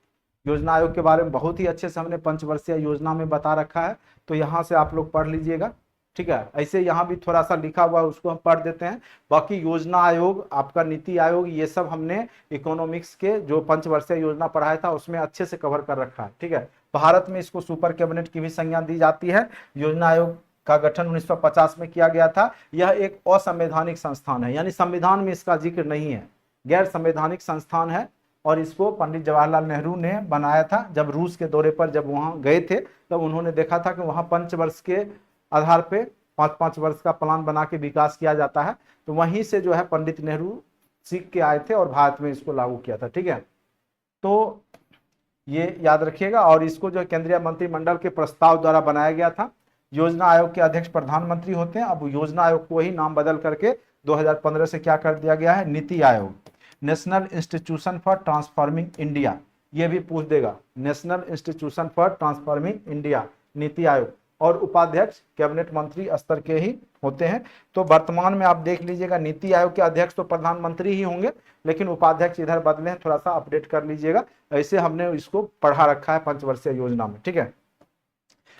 योजना आयोग के बारे में बहुत ही अच्छे से हमने पंचवर्षीय योजना में बता रखा है, तो यहाँ से आप लोग पढ़ लीजिएगा। ठीक है, ऐसे यहाँ भी थोड़ा सा लिखा हुआ है उसको हम पढ़ देते हैं। बाकी योजना आयोग, आपका नीति आयोग, ये सब हमने इकोनॉमिक्स के जो पंचवर्षीय योजना पढ़ाया था उसमें अच्छे से कवर कर रखा है। ठीक है, भारत में इसको सुपर कैबिनेट की भी संज्ञा दी जाती है। योजना आयोग का गठन 1950 में किया गया था। यह एक असंवैधानिक संस्थान है, यानी संविधान में इसका जिक्र नहीं है, गैर संवैधानिक संस्थान है। और इसको पंडित जवाहरलाल नेहरू ने बनाया था। जब रूस के दौरे पर जब वहां गए थे तब उन्होंने देखा था कि वहां पंचवर्ष के आधार पे 5-5 वर्ष का प्लान बना के विकास किया जाता है, तो वहीं से जो है पंडित नेहरू सीख के आए थे और भारत में इसको लागू किया था। ठीक है, तो ये याद रखिएगा। और इसको जो केंद्रीय मंत्रिमंडल के प्रस्ताव द्वारा बनाया गया था। योजना आयोग के अध्यक्ष प्रधानमंत्री होते हैं। अब योजना आयोग को ही नाम बदल करके 2015 से क्या कर दिया गया है, NITI Aayog, national institution for transforming India. ये भी पूछ देगा, national institution for transforming India, NITI Aayog. और उपाध्यक्ष कैबिनेट मंत्री स्तर के ही होते हैं। तो वर्तमान में आप देख लीजिएगा नीति आयोग के अध्यक्ष तो प्रधानमंत्री ही होंगे, लेकिन उपाध्यक्ष इधर बदले हैं, थोड़ा सा अपडेट कर लीजिएगा। ऐसे हमने इसको पढ़ा रखा है पंचवर्षीय योजना में। ठीक है,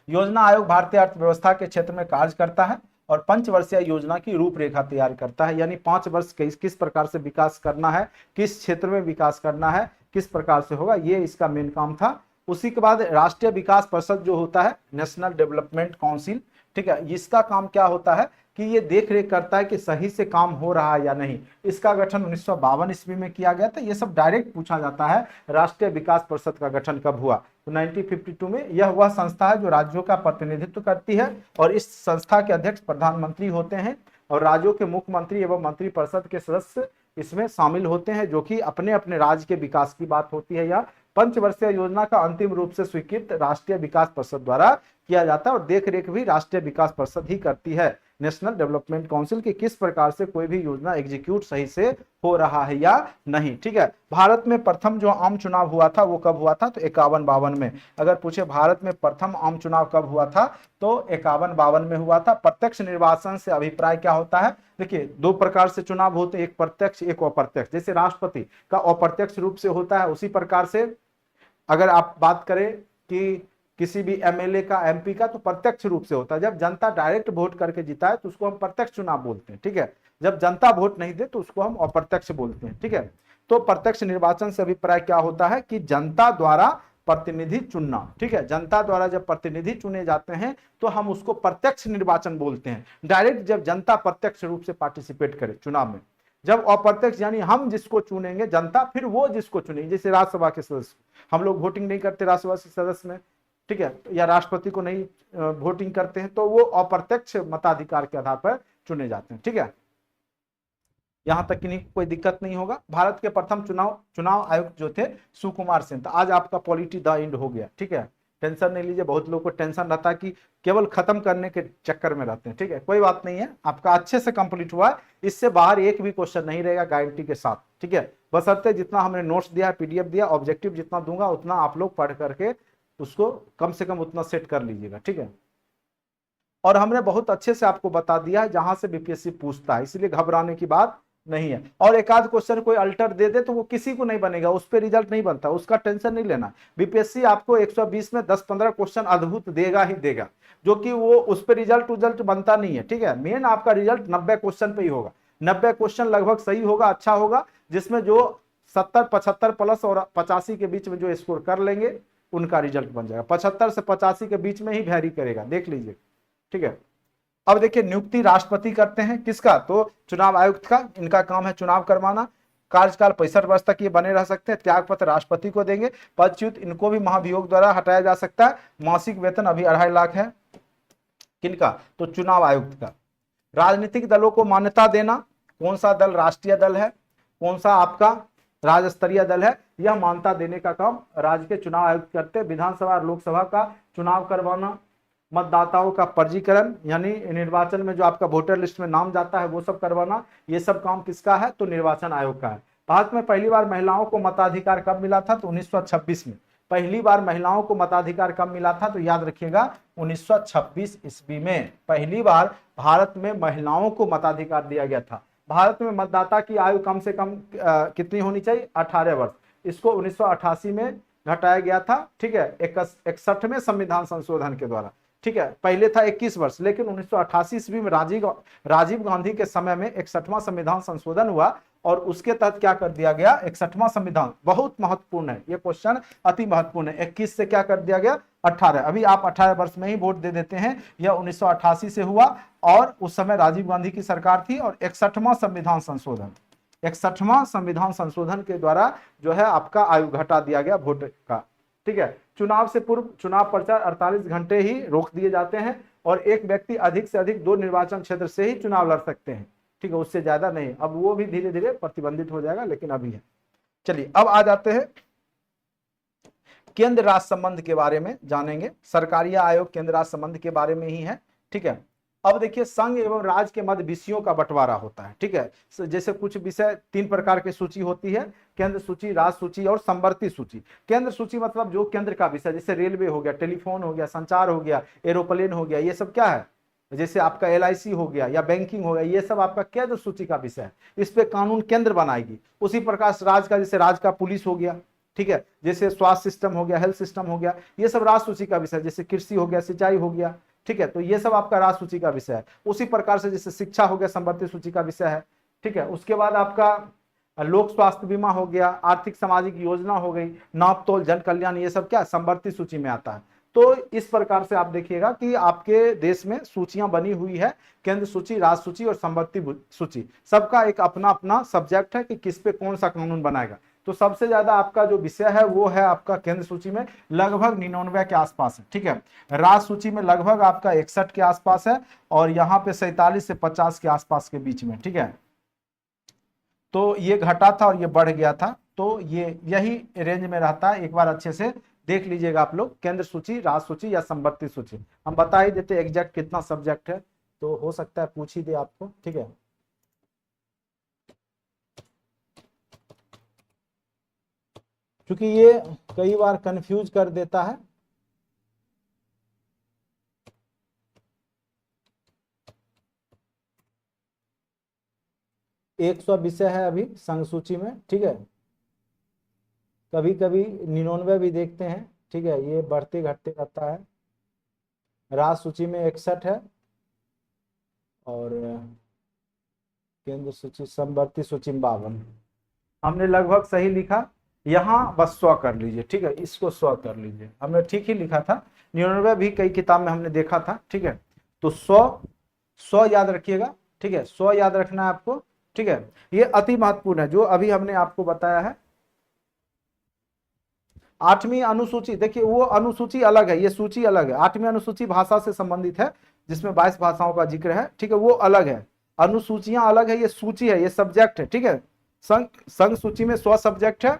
योजना आयोग भारतीय अर्थव्यवस्था के क्षेत्र में कार्य करता है और पंचवर्षीय योजना की रूपरेखा तैयार करता है, यानी 5 वर्ष किस प्रकार से विकास करना है, किस क्षेत्र में विकास करना है, किस प्रकार से होगा, ये इसका मेन काम था। उसी के बाद राष्ट्रीय विकास परिषद जो होता है, नेशनल डेवलपमेंट काउंसिल। ठीक है, इसका काम क्या होता है कि ये देख रेख करता है कि सही से काम हो रहा है या नहीं। इसका गठन 1952 ईस्वी में किया गया था। ये सब डायरेक्ट पूछा जाता है, राष्ट्रीय विकास परिषद का गठन कब हुआ, तो 1952 में। यह वह संस्था है जो राज्यों का प्रतिनिधित्व करती है और इस संस्था के अध्यक्ष प्रधानमंत्री होते हैं और राज्यों के मुख्यमंत्री एवं मंत्रिपरिषद के सदस्य इसमें शामिल होते हैं, जो कि अपने अपने राज्य के विकास की बात होती है। या पंचवर्षीय योजना का अंतिम रूप से स्वीकृत राष्ट्रीय विकास परिषद द्वारा किया जाता है और देख रेख भी राष्ट्रीय विकास परिषद ही करती है, नेशनल डेवलपमेंट काउंसिल, की किस प्रकार से कोई भी योजना एग्जीक्यूट सही से हो रहा है या नहीं। ठीक है, भारत में प्रथम जो आम चुनाव हुआ था वो कब हुआ था, तो 51-52 में। अगर पूछे भारत में प्रथम आम चुनाव कब हुआ था, तो 51-52 में हुआ था। प्रत्यक्ष निर्वाचन से अभिप्राय क्या होता है, देखिए 2 प्रकार से चुनाव होते हैं, एक प्रत्यक्ष एक अप्रत्यक्ष। जैसे राष्ट्रपति का अप्रत्यक्ष रूप से होता है, उसी प्रकार से अगर आप बात करें कि किसी भी एमएलए का, एमपी का, तो प्रत्यक्ष रूप से होता है। जब जनता डायरेक्ट वोट करके जीता है तो उसको हम प्रत्यक्ष चुनाव बोलते हैं। ठीक है, जब जनता वोट नहीं दे तो उसको हम अप्रत्यक्ष बोलते हैं। ठीक है, तो प्रत्यक्ष निर्वाचन से अभिप्राय क्या होता है कि जनता द्वारा प्रतिनिधि चुनना। ठीक है, जनता द्वारा जब प्रतिनिधि चुने जाते हैं तो हम उसको प्रत्यक्ष निर्वाचन बोलते हैं, डायरेक्ट जब जनता प्रत्यक्ष रूप से पार्टिसिपेट करे चुनाव में। जब अप्रत्यक्ष यानी हम जिसको चुनेंगे जनता, फिर वो जिसको चुनेंगे। जैसे राज्यसभा के सदस्य, हम लोग वोटिंग नहीं करते राज्यसभा के सदस्य में, ठीक है, या राष्ट्रपति को नहीं वोटिंग करते हैं, तो वो अप्रत्यक्ष मताधिकार के आधार पर चुने जाते हैं। ठीक है, यहां तक कि कोई दिक्कत नहीं होगा। भारत के प्रथम चुनाव आयुक्त जो थे सुकुमार सेन। तो आज आपका पॉलिटी द एंड हो गया। ठीक है, टेंशन नहीं लीजिए, बहुत लोगों को टेंशन रहता है कि केवल खत्म करने के चक्कर में रहते हैं। ठीक है, कोई बात नहीं है, आपका अच्छे से कंप्लीट हुआ है। इससे बाहर एक भी क्वेश्चन नहीं रहेगा गारंटी के साथ। ठीक है, बशर्ते जितना हमने नोट्स दिया, पीडीएफ दिया, ऑब्जेक्टिव जितना दूंगा उतना आप लोग पढ़ करके उसको कम से कम उतना सेट कर लीजिएगा। ठीक है, और हमने बहुत अच्छे से आपको बता दिया है जहां से बीपीएससी पूछता है, इसलिए घबराने की बात नहीं है। और एक आध क्वेश्चन कोई अल्टर दे दे तो वो किसी को नहीं बनेगा, उस पर रिजल्ट नहीं बनता, उसका टेंशन नहीं लेना। बीपीएससी आपको 120 में 10-15 क्वेश्चन अद्भुत देगा ही देगा, जो कि वो उस पर रिजल्ट बनता नहीं है। ठीक है, मेन आपका रिजल्ट 90 क्वेश्चन पे ही होगा। 90 क्वेश्चन लगभग सही होगा, अच्छा होगा, जिसमें जो 70, 75 प्लस और 85 के बीच में जो स्कोर कर लेंगे, उनका रिजल्ट बन जाएगा। 75 से 85 के बीच में ही वैरी करेगा, देख लीजिए, ठीक है। अब देखिए नियुक्ति राष्ट्रपति करते हैं, किसका, तो चुनाव आयुक्त का, इनका काम है चुनाव करवाना। कार्यकाल 65 वर्ष तक ये बने रह सकते हैं। त्याग पत्र राष्ट्रपति को देंगे। पदच्युत इनको भी महाभियोग द्वारा हटाया जा सकता है। मासिक वेतन अभी 2.5 लाख है, किनका, तो चुनाव आयुक्त का। राजनीतिक दलों को मान्यता देना, कौन सा दल राष्ट्रीय दल है, कौन सा आपका राज्य स्तरीय दल है, यह मान्यता देने का काम राज्य के चुनाव आयुक्त करते हैं। विधानसभा और लोकसभा का चुनाव करवाना, मतदाताओं का पंजीकरण यानी निर्वाचन में जो आपका वोटर लिस्ट में नाम जाता है वो सब करवाना, ये सब काम किसका है, तो निर्वाचन आयोग का है। भारत में पहली बार महिलाओं को मताधिकार कब मिला था, तो 1926 में। पहली बार महिलाओं को मताधिकार कब मिला था, तो याद रखिएगा 1926 ईस्वी में पहली बार भारत में महिलाओं को मताधिकार दिया गया था। भारत में मतदाता की आयु कम से कम कितनी होनी चाहिए, 18 वर्ष। इसको 1988 में घटाया गया था, ठीक है, 61वें संविधान संशोधन के द्वारा, ठीक है। पहले था 21 वर्ष, लेकिन 1988 ईस्वी में राजीव गांधी के समय में 61वां संविधान संशोधन हुआ और उसके तहत क्या कर दिया गया, 61वां संविधान, बहुत महत्वपूर्ण है ये क्वेश्चन, अति महत्वपूर्ण है। 21 से क्या कर दिया गया, 18। अभी आप 18 वर्ष में ही वोट दे देते हैं। यह 1988 से हुआ और उस समय राजीव गांधी की सरकार थी। और 61वां संविधान संशोधन, 61वां संविधान संशोधन के द्वारा जो है आपका आयु घटा दिया गया वोट का, ठीक है। चुनाव से पूर्व चुनाव प्रचार 48 घंटे ही रोक दिए जाते हैं और एक व्यक्ति अधिक से अधिक 2 निर्वाचन क्षेत्र से ही चुनाव लड़ सकते हैं, ठीक है, उससे ज्यादा नहीं। अब वो भी धीरे धीरे प्रतिबंधित हो जाएगा, लेकिन अभी है। चलिए अब आ जाते हैं केंद्र राज्य संबंध के बारे में जानेंगे। सरकारी आयोग केंद्र राज्य संबंध के बारे में ही है, ठीक है। अब देखिए संघ एवं राज्य के मध्य विषयों का बंटवारा होता है, ठीक है। जैसे कुछ विषय 3 प्रकार की सूची होती है, केंद्र सूची, राज्य सूची और संवर्ती सूची। केंद्र सूची मतलब जो केंद्र का विषय, जैसे रेलवे हो गया, टेलीफोन हो गया, संचार हो गया, एरोप्लेन हो गया, ये सब क्या है, जैसे आपका LIC हो गया या बैंकिंग हो गया, ये सब आपका केंद्र सूची का विषय है। इस पे कानून केंद्र बनाएगी। उसी प्रकार राज्य का, जैसे राज्य का पुलिस हो गया, ठीक है, जैसे स्वास्थ्य सिस्टम हो गया, हेल्थ सिस्टम हो गया, ये सब राज्य सूची का विषय है। जैसे कृषि हो गया, सिंचाई हो गया, ठीक है, तो ये सब आपका राज्य सूची का विषय है। उसी प्रकार से जैसे शिक्षा हो गया, संवर्ती सूची का विषय है, ठीक है। उसके बाद आपका लोक स्वास्थ्य बीमा हो गया, आर्थिक सामाजिक योजना हो गई, नाप तोल, जन कल्याण, ये सब क्या संवर्ती सूची में आता है। तो इस प्रकार से आप देखिएगा कि आपके देश में सूचियां बनी हुई है, केंद्र सूची, राज्य सूची और संवर्ती सूची। सबका एक अपना अपना सब्जेक्ट है कि किस पे कौन सा कानून बनाएगा। तो सबसे ज्यादा आपका जो विषय है वो है आपका केंद्र सूची में लगभग 99 के आसपास है, ठीक है। राज्य सूची में लगभग आपका 61 के आसपास है और यहाँ पे 47 से 50 के आसपास के बीच में, ठीक है। तो ये घटा था और ये बढ़ गया था, तो ये यही रेंज में रहता है। एक बार अच्छे से देख लीजिएगा आप लोग, केंद्र सूची, राज्य सूची या संवर्ती सूची। हम बता ही देते एग्जैक्ट कितना सब्जेक्ट है, तो हो सकता है पूछ ही दे आपको, ठीक है। क्योंकि ये कई बार कंफ्यूज कर देता है। एक 100 विषय है अभी संघ सूची में, ठीक है। कभी कभी 99 भी देखते हैं, ठीक है, ये बढ़ते घटते रहता है। राज्य सूची में 61 है और केंद्र सूची, संवर्ती सूची में 52। हमने लगभग सही लिखा, यहाँ बस 100 कर लीजिए, ठीक है, इसको 100 कर लीजिए, हमने ठीक ही लिखा था। 99 भी कई किताब में हमने देखा था, ठीक है। तो 100 याद रखिएगा, ठीक है, 100 याद रखना है आपको, ठीक है। ये अति महत्वपूर्ण है जो अभी हमने आपको बताया है। 8वीं अनुसूची, देखिए वो अनुसूची अलग है, ये सूची अलग है। 8वीं अनुसूची भाषा से संबंधित है, जिसमें 22 भाषाओं का जिक्र है, ठीक है, वो अलग है। अनुसूचियां अलग है, ये सूची है, ये सब्जेक्ट है, ठीक है। संघ सूची में 100 सब्जेक्ट है,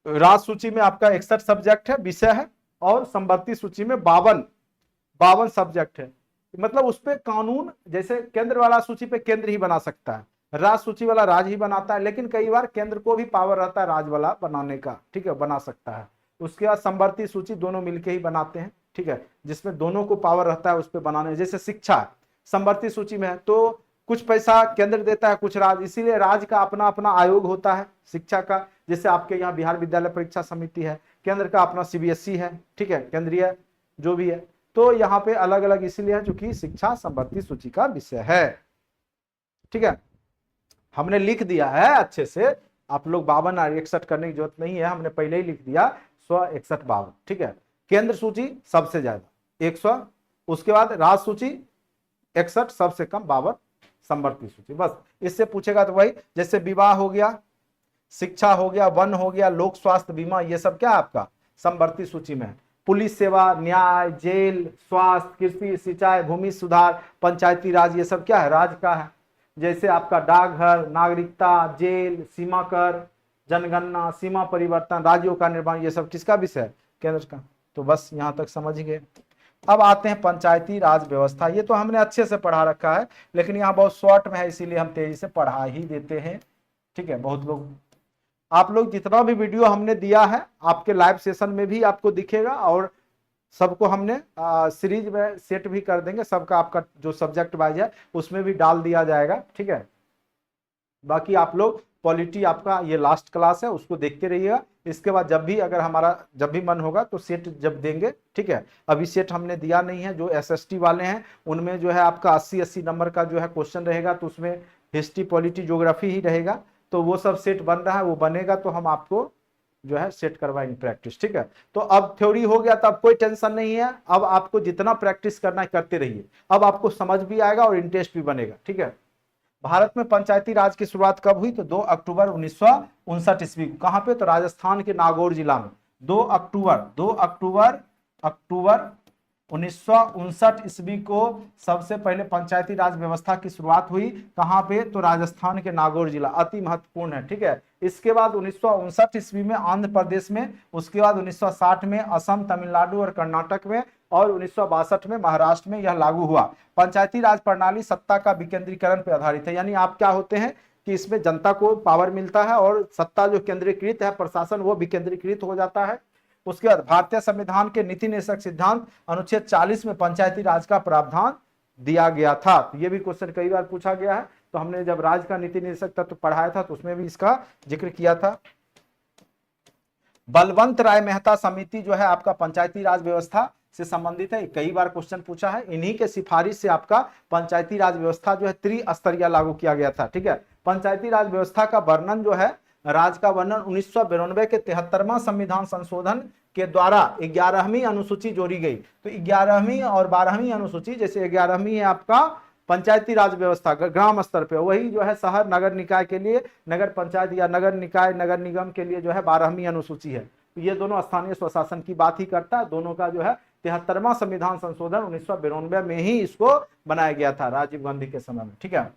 राज्य सूची में आपका 61 सब्जेक्ट है, विषय है, और संवर्ती सूची में 52 सब्जेक्ट है। मतलब उस पे कानून, जैसे केंद्र वाला सूची पे केंद्र ही बना सकता है, राज्य सूची वाला राज्य ही बनाता है, लेकिन कई बार केंद्र को भी पावर रहता है राज्य वाला बनाने का, ठीक है, बना सकता है। उसके बाद संवर्ती सूची दोनों मिलके ही बनाते हैं, ठीक है, जिसमें दोनों को पावर रहता है उस पर बनाने। जैसे शिक्षा संवर्ती सूची में है तो कुछ पैसा केंद्र देता है, कुछ राज्य, इसीलिए राज्य का अपना अपना आयोग होता है शिक्षा का। जैसे आपके यहाँ बिहार विद्यालय परीक्षा समिति है, केंद्र का अपना CBSE है, ठीक है, केंद्रीय जो भी है। तो यहाँ पे अलग अलग इसीलिए है क्योंकि शिक्षा संवर्ती सूची का विषय है, ठीक है। हमने लिख दिया है अच्छे से, आप लोग 52 और 61 करने की जरूरत नहीं है, हमने पहले ही लिख दिया। 161 ठीक है। केंद्र सूची सबसे ज्यादा 100, उसके बाद राज्य सूची 61, सबसे कम 52 समवर्ती सूची। बस इससे पूछेगा तो वही, जैसे विवाह हो गया, शिक्षा हो गया, वन हो गया, लोक स्वास्थ्य बीमा, ये सब क्या आपका समवर्ती सूची में है। पुलिस सेवा, न्याय, जेल, स्वास्थ्य, कृषि, सिंचाई, भूमि सुधार, पंचायती राज, ये सब क्या है राज्य का है। जैसे आपका डाकघर, नागरिकता, जेल, सीमा कर, जनगणना, सीमा परिवर्तन, राज्यों का निर्माण, ये सब किसका विषय है केंद्र का। तो बस यहां तक समझ गए। अब आते हैं पंचायती राज व्यवस्था। ये तो हमने अच्छे से पढ़ा रखा है, लेकिन यहाँ बहुत शॉर्ट में है, इसीलिए हम तेजी से पढ़ा ही देते हैं। ठीक है, बहुत लोग, आप लोग जितना भी वीडियो हमने दिया है आपके लाइव सेशन में भी आपको दिखेगा, और सबको हमने सीरीज में सेट भी कर देंगे, सबका आपका जो सब्जेक्ट वाइज है उसमें भी डाल दिया जाएगा। ठीक है, बाकी आप लोग पॉलिटी आपका ये लास्ट क्लास है, उसको देखते रहिएगा। इसके बाद जब भी अगर हमारा जब भी मन होगा तो सेट जब देंगे, ठीक है। अभी सेट हमने दिया नहीं है, जो एसएसटी वाले हैं उनमें जो है आपका 80-80 नंबर का जो है क्वेश्चन रहेगा, तो उसमें हिस्ट्री, पॉलिटी, ज्योग्राफी ही रहेगा। तो वो सब सेट बन रहा है, वो बनेगा तो हम आपको जो है सेट करवाएंगे प्रैक्टिस। ठीक है, तो अब थ्योरी हो गया तो अब कोई टेंशन नहीं है, अब आपको जितना प्रैक्टिस करना है करते रहिए, अब आपको समझ भी आएगा और इंटरेस्ट भी बनेगा। ठीक है, भारत में पंचायती राज की शुरुआत कब हुई, तो 2 अक्टूबर 1959 ईस्वी को। कहां पे, तो राजस्थान के नागौर जिला में 2 अक्टूबर 1959 ईस्वी को सबसे पहले पंचायती राज व्यवस्था की शुरुआत हुई। कहां पे, तो राजस्थान के नागौर जिला, अति महत्वपूर्ण है। ठीक है, इसके बाद 1959 ईस्वी में आंध्र प्रदेश में, उसके बाद 1960 में असम, तमिलनाडु और कर्नाटक में, और 1962 में महाराष्ट्र में यह लागू हुआ। पंचायती राज प्रणाली सत्ता का विकेंद्रीकरण पर आधारित है, यानी आप क्या होते हैं कि इसमें जनता को पावर मिलता है और सत्ता जो केंद्रीकृत है, प्रशासन, वो विकेंद्रीकृत हो जाता है। उसके बाद भारतीय संविधान के नीति निर्देशक सिद्धांत अनुच्छेद 40 में पंचायती राज का प्रावधान दिया गया था। तो ये भी क्वेश्चन कई बार पूछा गया है, तो हमने जब राज का नीति निर्देशक तत्व पढ़ाया था तो उसमें भी इसका जिक्र किया था। बलवंत राय मेहता समिति जो है आपका पंचायती राज व्यवस्था से संबंधित है, कई बार क्वेश्चन पूछा है। इन्हीं के सिफारिश से आपका पंचायती राज व्यवस्था जो है त्रिस्तरीय लागू किया गया था। ठीक है, पंचायती राज व्यवस्था का वर्णन जो है, राज का वर्णन 1992 के 73वां संविधान संशोधन के द्वारा 11वीं अनुसूची जोड़ी गई। तो 11वीं और 12वीं अनुसूची, जैसे 11वीं है आपका पंचायती राज व्यवस्था ग्राम स्तर पे, वही जो है शहर नगर निकाय के लिए, नगर पंचायत या नगर निकाय नगर निगम के लिए जो है 12वीं अनुसूची है। तो ये दोनों स्थानीय स्वशासन की बात ही करता है। दोनों का जो है 73वां संविधान संशोधन 1992 में ही इसको बनाया गया था, राजीव गांधी के समय में। ठीक है,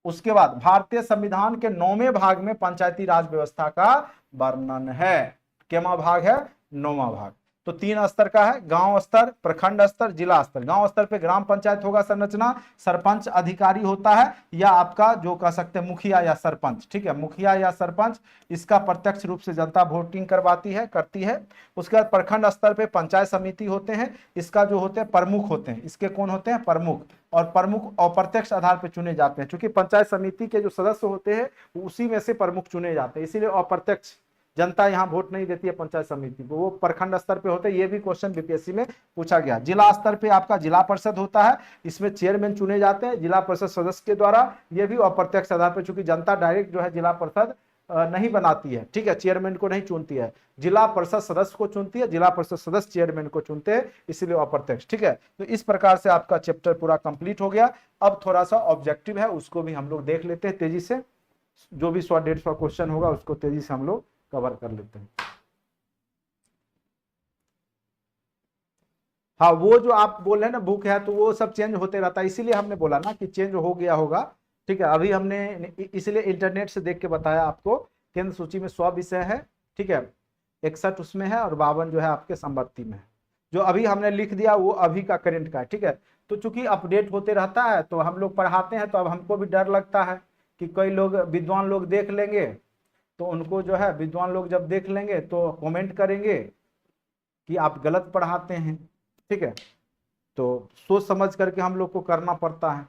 उसके बाद भारतीय संविधान के 9वें भाग में पंचायती राज व्यवस्था का वर्णन है। केमा भाग है, 9वां भाग। तो 3 स्तर का है, गांव स्तर, प्रखंड स्तर, जिला स्तर। गांव स्तर पे ग्राम पंचायत होगा संरचना, सरपंच अधिकारी होता है, या आपका जो कह सकते हैं मुखिया या सरपंच। ठीक है, मुखिया या सरपंच, इसका प्रत्यक्ष रूप से जनता वोटिंग करती है। उसके बाद प्रखंड स्तर पे पंचायत समिति होते हैं, इसका जो होते हैं प्रमुख होते हैं, इसके कौन होते हैं, प्रमुख। और प्रमुख अप्रत्यक्ष आधार पर चुने जाते हैं, क्योंकि पंचायत समिति के जो सदस्य होते हैं उसी में से प्रमुख चुने जाते हैं, इसीलिए अप्रत्यक्ष, जनता यहाँ वोट नहीं देती है पंचायत समिति को, वो प्रखंड स्तर पे होते हैं। ये भी क्वेश्चन बीपीएससी में पूछा गया। जिला स्तर पे आपका जिला परिषद होता है, इसमें चेयरमैन चुने जाते हैं जिला परिषद सदस्य के द्वारा। ये भी अप्रत्यक्ष आधार पर, चूंकि जनता डायरेक्ट जो है जिला परिषद नहीं बनाती है। ठीक है, चेयरमैन को नहीं चुनती है, जिला परिषद सदस्य को चुनती है, जिला परिषद सदस्य चेयरमैन को चुनते हैं, इसीलिए अप्रत्यक्ष। ठीक है, तो इस प्रकार से आपका चैप्टर पूरा कंप्लीट हो गया। अब थोड़ा सा ऑब्जेक्टिव है, उसको भी हम लोग देख लेते हैं तेजी से। जो भी 100-150 क्वेश्चन होगा उसको तेजी से हम लोग कवर कर लेते हैं। हाँ, वो जो आप बोल रहे हैं ना बुक है, तो वो सब चेंज होते रहता है, इसीलिए हमने बोला ना कि चेंज हो गया होगा। ठीक है, अभी हमने इसलिए इंटरनेट से देख के बताया आपको। केंद्र सूची में 100 विषय है। ठीक है, 61 उसमें है और 52 जो है आपके संबत्ति में है। जो अभी हमने लिख दिया वो अभी का करंट का है। ठीक है, तो चूंकि अपडेट होते रहता है तो हम लोग पढ़ाते हैं, तो अब हमको भी डर लगता है कि कई लोग विद्वान लोग देख लेंगे, तो उनको जो है विद्वान लोग जब देख लेंगे तो कमेंट करेंगे कि आप गलत पढ़ाते हैं। ठीक है, तो सोच समझ करके हम लोग को करना पड़ता है।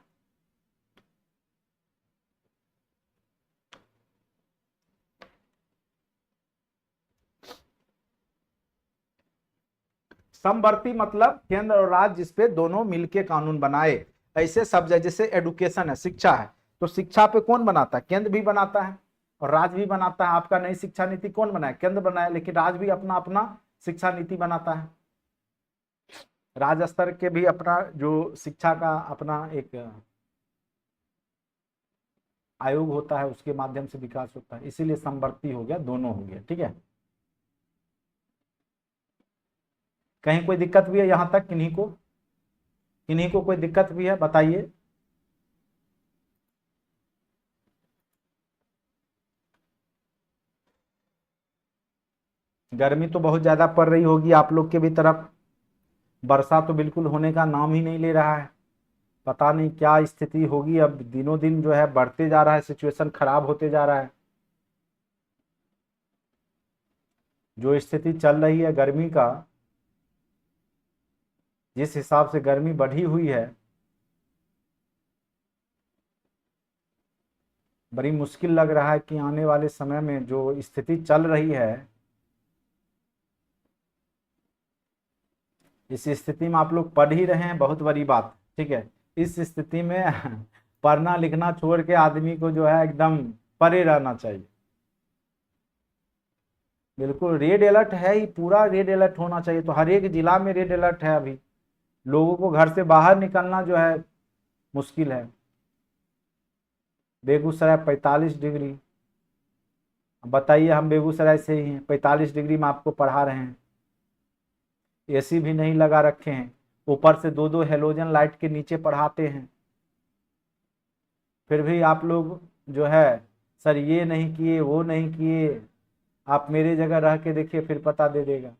समवर्ती मतलब केंद्र और राज्य जिसपे दोनों मिलके कानून बनाए, ऐसे सब्जेक्ट जैसे एडुकेशन है, शिक्षा है, तो शिक्षा पे कौन बनाता है, केंद्र भी बनाता है। और राज्य भी बनाता है। आपका नई शिक्षा नीति कौन बनाया? केंद्र बनाया, लेकिन राज्य भी अपना अपना शिक्षा नीति बनाता है। राज्य स्तर के भी अपना जो शिक्षा का अपना एक आयोग होता है, उसके माध्यम से विकास होता है। इसीलिए समवर्ती हो गया, दोनों हो गया। ठीक है, कहीं कोई दिक्कत भी है यहां तक? किन्हीं को कोई दिक्कत भी है बताइए। गर्मी तो बहुत ज्यादा पड़ रही होगी आप लोग के भी तरफ। वर्षा तो बिल्कुल होने का नाम ही नहीं ले रहा है। पता नहीं क्या स्थिति होगी, अब दिनों दिन जो है बढ़ते जा रहा है, सिचुएशन खराब होते जा रहा है। जो स्थिति चल रही है गर्मी का, जिस हिसाब से गर्मी बढ़ी हुई है, बड़ी मुश्किल लग रहा है कि आने वाले समय में जो स्थिति चल रही है, इस स्थिति में आप लोग पढ़ ही रहे हैं, बहुत बड़ी बात। ठीक है, इस स्थिति में पढ़ना लिखना छोड़ के आदमी को जो है एकदम परे रहना चाहिए। बिल्कुल रेड अलर्ट है ही, पूरा रेड अलर्ट होना चाहिए। तो हर एक जिला में रेड अलर्ट है अभी। लोगों को घर से बाहर निकलना जो है मुश्किल है। बेगूसराय 45 डिग्री। बताइए, हम बेगूसराय से ही हैं, 45 डिग्री में आपको पढ़ा रहे हैं, एसी भी नहीं लगा रखे हैं, ऊपर से दो दो हेलोजन लाइट के नीचे पढ़ाते हैं। फिर भी आप लोग जो है सर ये नहीं किए वो नहीं किए। आप मेरे जगह रह के देखिए, फिर पता दे देगा।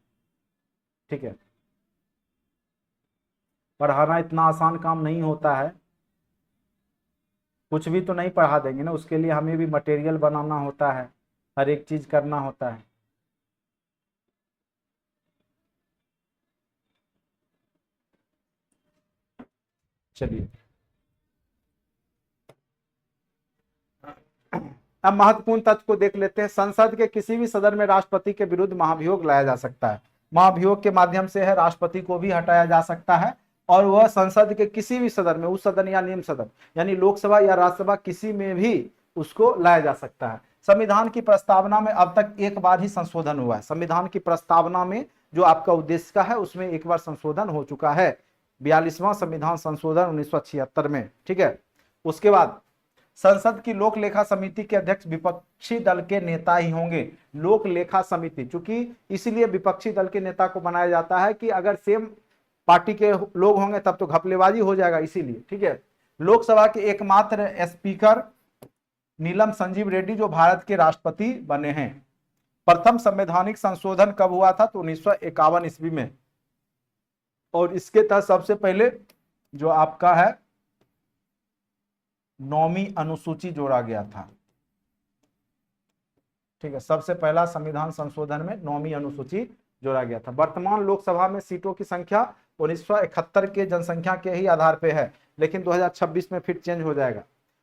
ठीक है, पढ़ाना इतना आसान काम नहीं होता है। कुछ भी तो नहीं पढ़ा देंगे ना, उसके लिए हमें भी मटेरियल बनाना होता है, हर एक चीज करना होता है। चलिए, अब महत्वपूर्ण तथ्य को देख लेते हैं। संसद के किसी भी सदन में राष्ट्रपति के विरुद्ध महाभियोग लाया जा सकता है। महाभियोग के माध्यम से है राष्ट्रपति को भी हटाया जा सकता है, और वह संसद के किसी भी सदन में, उस सदन या निम्न सदन यानी लोकसभा या राज्यसभा, किसी में भी उसको लाया जा सकता है। संविधान की प्रस्तावना में अब तक एक बार ही संशोधन हुआ है। संविधान की प्रस्तावना में जो आपका उद्देश्य का है, उसमें एक बार संशोधन हो चुका है, 42वां संविधान संशोधन 1976 में। ठीक है, उसके बाद संसद की लोक लेखा समिति के अध्यक्ष विपक्षी दल के नेता ही होंगे। लोक लेखा समिति, चूंकि इसीलिए विपक्षी दल के नेता को बनाया जाता है कि अगर सेम पार्टी के लोग होंगे तब तो घपलेबाजी हो जाएगा, इसीलिए। ठीक है, लोकसभा के एकमात्र स्पीकर नीलम संजीव रेड्डी जो भारत के राष्ट्रपति बने हैं। प्रथम संवैधानिक संशोधन कब हुआ था? तो 1951 ईस्वी में, और इसके तहत सबसे पहले जो आपका है 9वीं अनुसूची जोड़ा गया था। ठीक है, सबसे पहला संविधान संशोधन में 9वीं अनुसूची जोड़ा गया था। वर्तमान लोकसभा में सीटों की संख्या 1971 के जनसंख्या के ही आधार पे है, लेकिन 2026 में फिर चेंज हो जाएगा।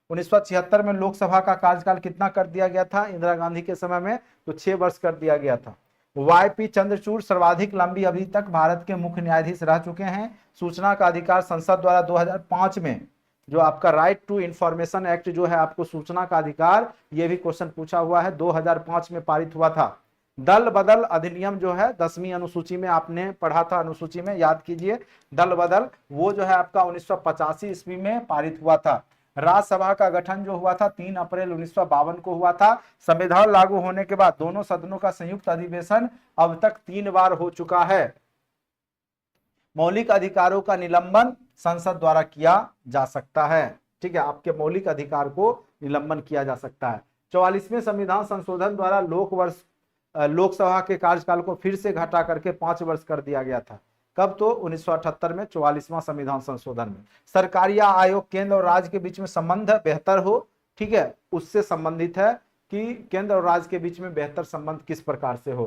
1976 में लोकसभा का कार्यकाल कितना कर दिया गया था इंदिरा गांधी के समय में? तो 6 वर्ष कर दिया गया था। वाईपी चंद्रचूड़ सर्वाधिक लंबी अवधि तक भारत के मुख्य न्यायाधीश रह चुके हैं। सूचना का अधिकार संसद द्वारा 2005 में जो आपका राइट टू इंफॉर्मेशन एक्ट जो है, आपको सूचना का अधिकार, ये भी क्वेश्चन पूछा हुआ है, 2005 में पारित हुआ था। दल बदल अधिनियम जो है 10वीं अनुसूची में आपने पढ़ा था, अनुसूची में याद कीजिए, दल बदल, वो जो है आपका 1985 ईस्वी में पारित हुआ था। राज्यसभा का गठन जो हुआ था 3 अप्रैल 1952 को हुआ था। संविधान लागू होने के बाद दोनों सदनों का संयुक्त अधिवेशन अब तक 3 बार हो चुका है। मौलिक अधिकारों का निलंबन संसद द्वारा किया जा सकता है। ठीक है, आपके मौलिक अधिकार को निलंबन किया जा सकता है। 44वें संविधान संशोधन द्वारा लोकसभा के कार्यकाल को फिर से घटा करके 5 वर्ष कर दिया गया था। कब? तो 1978 में 44वां संविधान संशोधन में। सरकारी आयोग केंद्र और राज्य के बीच में संबंध बेहतर हो, ठीक है, उससे संबंधित है कि केंद्र और राज्य के बीच में बेहतर संबंध किस प्रकार से हो।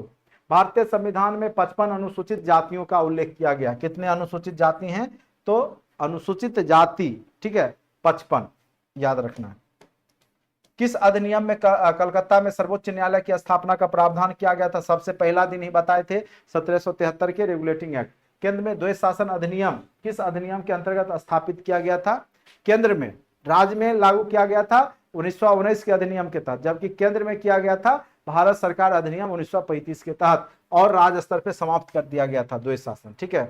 भारतीय संविधान में 55 अनुसूचित जातियों का उल्लेख किया गया। कितने अनुसूचित जाति हैं? तो अनुसूचित जाति, ठीक है, 55 याद रखना है। किस अधिनियम में कलकत्ता में सर्वोच्च न्यायालय की स्थापना का प्रावधान किया गया था? सबसे पहला दिन ही बताए थे, 1773 के रेगुलेटिंग एक्ट। केंद्र में द्वैध शासन अधिनियम किस अधिनियम के अंतर्गत स्थापित किया गया था? केंद्र में, राज्य में लागू किया गया था 1919 के अधिनियम के तहत, जबकि केंद्र में किया गया था भारत सरकार अधिनियम 1935 के तहत, और राज्य स्तर पे समाप्त कर दिया गया था द्वैध शासन। ठीक है,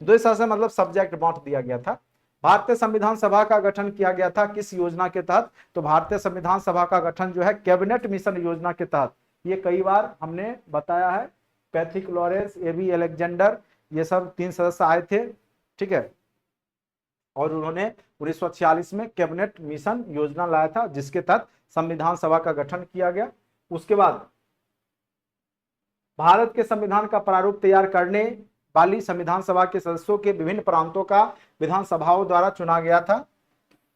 द्वैध शासन मतलब सब्जेक्ट बांट दिया गया था। भारतीय संविधान सभा का गठन किया गया था किस योजना के तहत? तो भारतीय संविधान सभा का गठन जो है कैबिनेट मिशन योजना के तहत। ये कई बार हमने बताया है, पैथिक लॉरेंस, एबी अलेक्जेंडर, ये सब 3 सदस्य आए थे। ठीक है, और उन्होंने 1946 में कैबिनेट मिशन योजना लाया था, जिसके तहत संविधान सभा का गठन किया गया। उसके बाद भारत के संविधान का प्रारूप तैयार करने वाली संविधान सभा के सदस्यों के विभिन्न प्रांतों का विधानसभाओं द्वारा चुना गया था।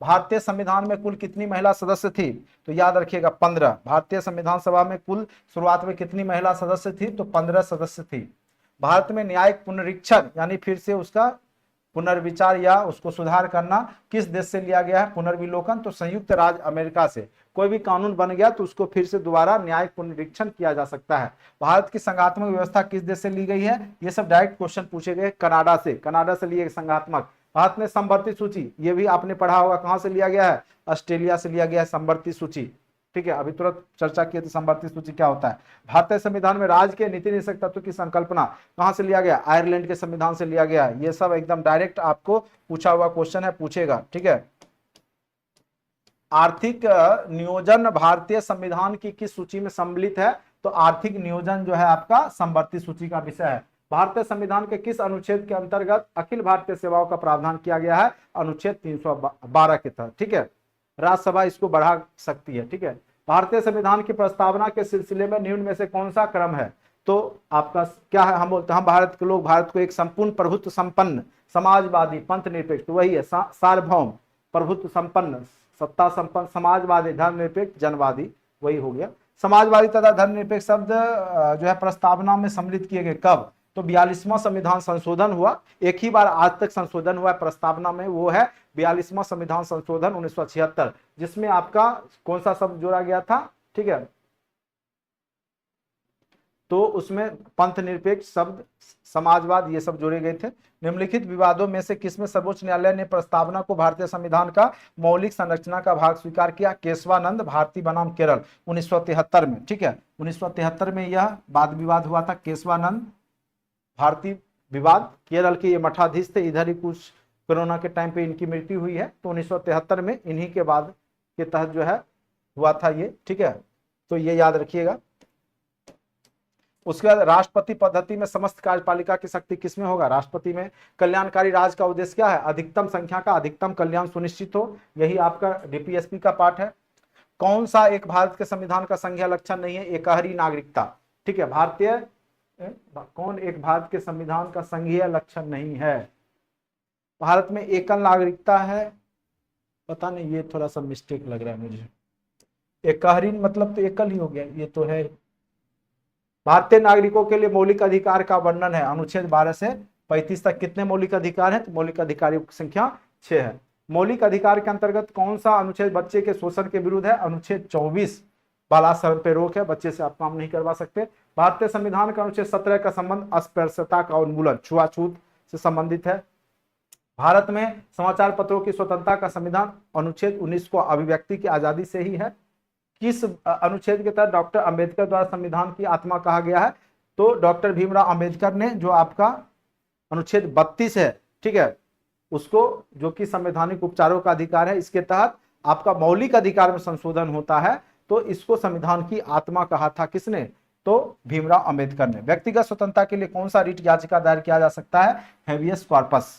भारतीय संविधान में कुल कितनी महिला सदस्य थी? तो याद रखिएगा 15। भारतीय संविधान सभा में कुल शुरुआत में कितनी महिला सदस्य थी? तो 15 सदस्य थी। भारत में न्यायिक पुनरीक्षण यानी फिर से उसका पुनर्विचार या उसको सुधार करना किस देश से लिया गया है? पुनर्विलोकन, तो संयुक्त राज्य अमेरिका से। कोई भी कानून बन गया तो उसको फिर से दोबारा न्यायिक पुनरीक्षण किया जा सकता है। भारत की संघात्मक व्यवस्था किस देश से ली गई है? ये सब डायरेक्ट क्वेश्चन पूछे गए, कनाडा से। कनाडा से लिए संघात्मक। भारत में समवर्ती सूची, ये भी आपने पढ़ा होगा, कहां से लिया गया है? ऑस्ट्रेलिया से लिया गया है समवर्ती सूची। ठीक है, अभी तुरंत चर्चा की थी समवर्ती सूची क्या होता है। भारतीय संविधान में राज्य के नीति निषेध तत्व की संकल्पना कहां से लिया गया? आयरलैंड के संविधान से लिया गया। ये सब एकदम डायरेक्ट आपको पूछा हुआ क्वेश्चन है, पूछेगा। ठीक है, आर्थिक नियोजन भारतीय संविधान की किस सूची में सम्मिलित है? तो आर्थिक नियोजन जो है आपका समवर्ती सूची का विषय है। भारतीय संविधान के किस अनुच्छेद के अंतर्गत अखिल भारतीय सेवाओं का प्रावधान किया गया है? अनुच्छेद 312 के तहत। ठीक है, राज्यसभा इसको बढ़ा सकती है। ठीक है, भारतीय संविधान की प्रस्तावना के सिलसिले में निम्न में से कौन सा क्रम है? तो आपका क्या है? हम बोलते हैं, हम भारत के लोग भारत को एक संपूर्ण प्रभुत्व संपन्न समाजवादी पंथ निरपेक्ष, तो वही है सार्वभौम प्रभुत्व संपन्न सत्ता संपन्न समाजवादी धर्मनिरपेक्ष जनवादी, वही हो गया। समाजवादी तथा धर्मनिरपेक्ष शब्द जो है प्रस्तावना में सम्मिलित किए गए कब? तो 42वां संविधान संशोधन हुआ। एक ही बार आज तक संशोधन हुआ है प्रस्तावना में, वो है 42वां संविधान संशोधन 1976, जिसमें आपका कौन सा शब्द जोड़ा गया था? ठीक है, तो उसमें पंथ निरपेक्ष शब्द, समाजवाद, ये सब जोड़े गए थे। निम्नलिखित विवादों में से किसमें सर्वोच्च न्यायालय ने प्रस्तावना को भारतीय संविधान का मौलिक संरचना का भाग स्वीकार किया? केशवानंद भारती बनाम केरल 1973 में। ठीक है, 1973 में यह वाद विवाद हुआ था, केशवानंद भारती विवाद। केरल के ये मठाधीश थे, इधर ही कुछ कोरोना के टाइम पे इनकी मृत्यु हुई है, तो 1973 में इन्हीं के बाद के तहत जो है हुआ था ये। ठीक है, तो ये याद रखिएगा। उसके बाद राष्ट्रपति पद्धति में समस्त कार्यपालिका की शक्ति किसमें होगा? राष्ट्रपति में। कल्याणकारी राज का उद्देश्य क्या है? अधिकतम संख्या का अधिकतम कल्याण सुनिश्चित हो, यही आपका डीपीएसपी का पार्ट है। कौन सा एक भारत के संविधान का संघीय लक्षण नहीं है? एकहरी नागरिकता। ठीक है, भारतीय कौन एक भारत के संविधान का संघीय लक्षण नहीं है? भारत में एकल नागरिकता है, पता नहीं, ये थोड़ा सा मिस्टेक लग रहा है मुझे। एकहरी मतलब तो एकल ही हो गया, ये तो है। भारतीय नागरिकों के लिए मौलिक अधिकार का वर्णन है अनुच्छेद 12 से 35 तक। कितने मौलिक अधिकार हैं? तो मौलिक अधिकारों की संख्या 6 है। मौलिक अधिकार के अंतर्गत कौन सा अनुच्छेद बच्चे के शोषण के विरुद्ध है? अनुच्छेद 24 बालाश्रम पे रोक है, बच्चे से आप काम नहीं करवा सकते। भारतीय संविधान का अनुच्छेद 17 का संबंध अस्पृश्यता का उन्मूलन छुआछूत से संबंधित है। भारत में समाचार पत्रों की स्वतंत्रता का संविधान अनुच्छेद 19 को अभिव्यक्ति की आजादी से ही है। किस अनुच्छेद के तहत डॉक्टर अंबेडकर द्वारा संविधान की आत्मा कहा गया है? तो डॉक्टर भीमराव अंबेडकर ने जो आपका अनुच्छेद 32 है, ठीक है, उसको, जो कि संवैधानिक उपचारों का अधिकार है, इसके तहत आपका मौलिक अधिकार में संशोधन होता है, तो इसको संविधान की आत्मा कहा था किसने? तो भीमराव अंबेडकर ने। व्यक्तिगत स्वतंत्रता के लिए कौन सा रिट याचिका दायर किया जा सकता है? Habeas corpus.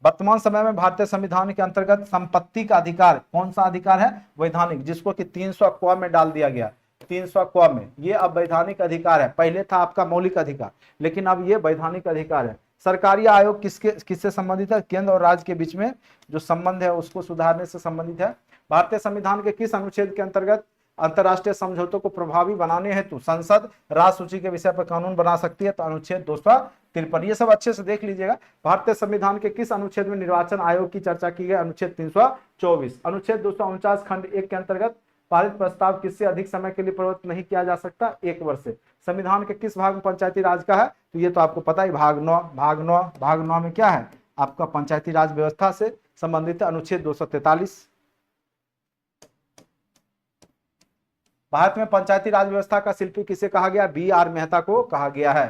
वर्तमान समय में भारतीय संविधान के अंतर्गत संपत्ति का अधिकार कौन सा अधिकार है? वैधानिक, जिसको कि 300 क में डाल दिया गया। 300 क में ये अब वैधानिक अधिकार है, पहले था आपका मौलिक अधिकार, लेकिन अब ये वैधानिक अधिकार है। सरकारी आयोग किससे संबंधित है? केंद्र और राज्य के बीच में जो संबंध है उसको सुधारने से संबंधित है। भारतीय संविधान के किस अनुच्छेद के अंतर्गत अंतर्राष्ट्रीय समझौतों को प्रभावी बनाने हेतु संसद राज्य सूची के विषय पर कानून बना सकती है? तो अनुच्छेद 253। ये सब अच्छे से देख लीजिएगा। भारतीय संविधान के किस अनुच्छेद में निर्वाचन आयोग की चर्चा की गई? अनुच्छेद 324। अनुच्छेद 249 खंड 1 के अंतर्गत पारित प्रस्ताव किससे अधिक समय के लिए प्रवर्तित नहीं किया जा सकता? 1 वर्ष से। संविधान के किस भाग में पंचायती राज का है? तो ये तो आपको पता ही, भाग 9। भाग 9 में क्या है? आपका पंचायती राज व्यवस्था से संबंधित अनुच्छेद 243। भारत में पंचायती राज व्यवस्था का शिल्पी किसे कहा गया? B.R. मेहता को कहा गया है।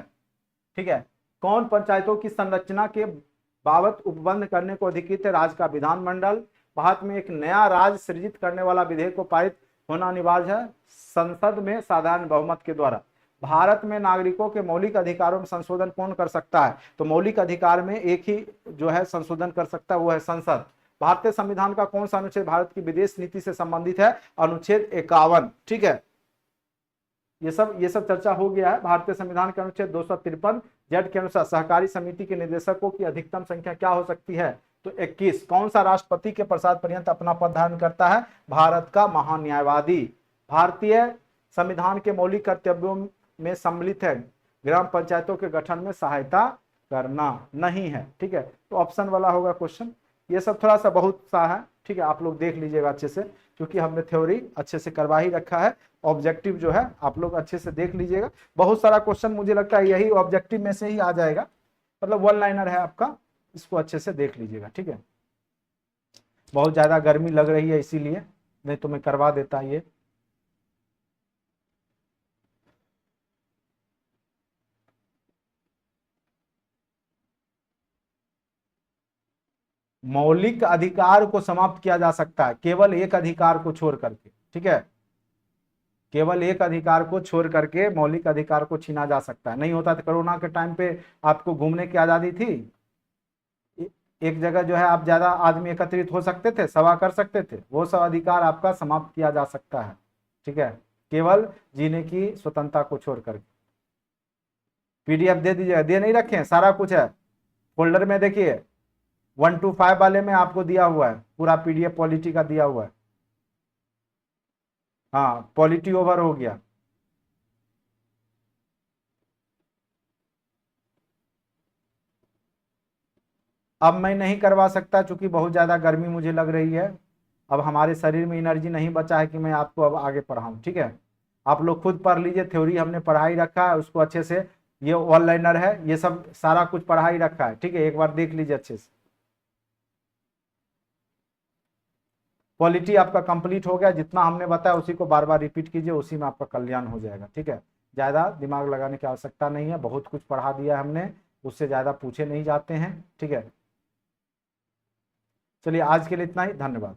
ठीक है। कौन पंचायतों की संरचना के बाबत उपबंध करने को अधिकृत है? राज्य का विधानमंडल। भारत में एक नया राज्य सृजित करने वाला विधेयक को पारित होना अनिवार्य है संसद में साधारण बहुमत के द्वारा। भारत में नागरिकों के मौलिक अधिकारों में संशोधन कौन कर सकता है? तो मौलिक अधिकार में एक ही जो है संशोधन कर सकता है, वो है संसद। भारतीय संविधान का कौन सा अनुच्छेद भारत की विदेश नीति से संबंधित है? अनुच्छेद 51। ठीक है, ये सब चर्चा हो गया है। भारतीय संविधान के अनुच्छेद 253 जेड के अनुसार सहकारी समिति के निदेशकों की अधिकतम संख्या क्या हो सकती है? तो 21। कौन सा राष्ट्रपति के प्रसाद पर्यंत अपना पद धारण करता है? भारत का महान्यायवादी। भारतीय संविधान के मौलिक कर्तव्यों में सम्मिलित है ग्राम पंचायतों के गठन में सहायता करना, नहीं है। ठीक है, तो ऑप्शन वाला होगा क्वेश्चन। ये सब थोड़ा सा बहुत सा है, ठीक है, आप लोग देख लीजिएगा अच्छे से, क्योंकि हमने थ्योरी अच्छे से करवा ही रखा है। ऑब्जेक्टिव जो है आप लोग अच्छे से देख लीजिएगा। बहुत सारा क्वेश्चन मुझे लगता है यही ऑब्जेक्टिव में से ही आ जाएगा, मतलब वन लाइनर है आपका, इसको अच्छे से देख लीजिएगा। ठीक है, बहुत ज्यादा गर्मी लग रही है इसीलिए, नहीं तो मैं करवा देता ये। मौलिक अधिकार को समाप्त किया जा सकता है केवल एक अधिकार को छोड़ करके। ठीक है, केवल एक अधिकार को छोड़ करके मौलिक अधिकार को छीना जा सकता है। नहीं होता तो कोरोना के टाइम पे आपको घूमने की आजादी थी, एक जगह जो है आप ज्यादा आदमी एकत्रित हो सकते थे, सभा कर सकते थे, वो सब अधिकार आपका समाप्त किया जा सकता है। ठीक है, केवल जीने की स्वतंत्रता को छोड़ करके। पीडीएफ दे दीजिएगा, दे नहीं रखे हैं, सारा कुछ है फोल्डर में, देखिए 1 to 5 वाले में आपको दिया हुआ है पूरा पीडीएफ पॉलिटी का दिया हुआ है। हाँ, पॉलिटी ओवर हो गया। अब मैं नहीं करवा सकता क्योंकि बहुत ज़्यादा गर्मी मुझे लग रही है, अब हमारे शरीर में एनर्जी नहीं बचा है कि मैं आपको अब आगे पढ़ाऊँ। ठीक है, आप लोग खुद पढ़ लीजिए, थ्योरी हमने पढ़ाई रखा है उसको अच्छे से, ये वन लाइनर है, ये सब सारा कुछ पढ़ाई रखा है। ठीक है, एक बार देख लीजिए अच्छे से। पॉलिटी आपका कंप्लीट हो गया, जितना हमने बताया उसी को बार बार रिपीट कीजिए, उसी में आपका कल्याण हो जाएगा। ठीक है, ज़्यादा दिमाग लगाने की आवश्यकता नहीं है, बहुत कुछ पढ़ा दिया है हमने, उससे ज़्यादा पूछे नहीं जाते हैं। ठीक है, चलिए आज के लिए इतना ही, धन्यवाद।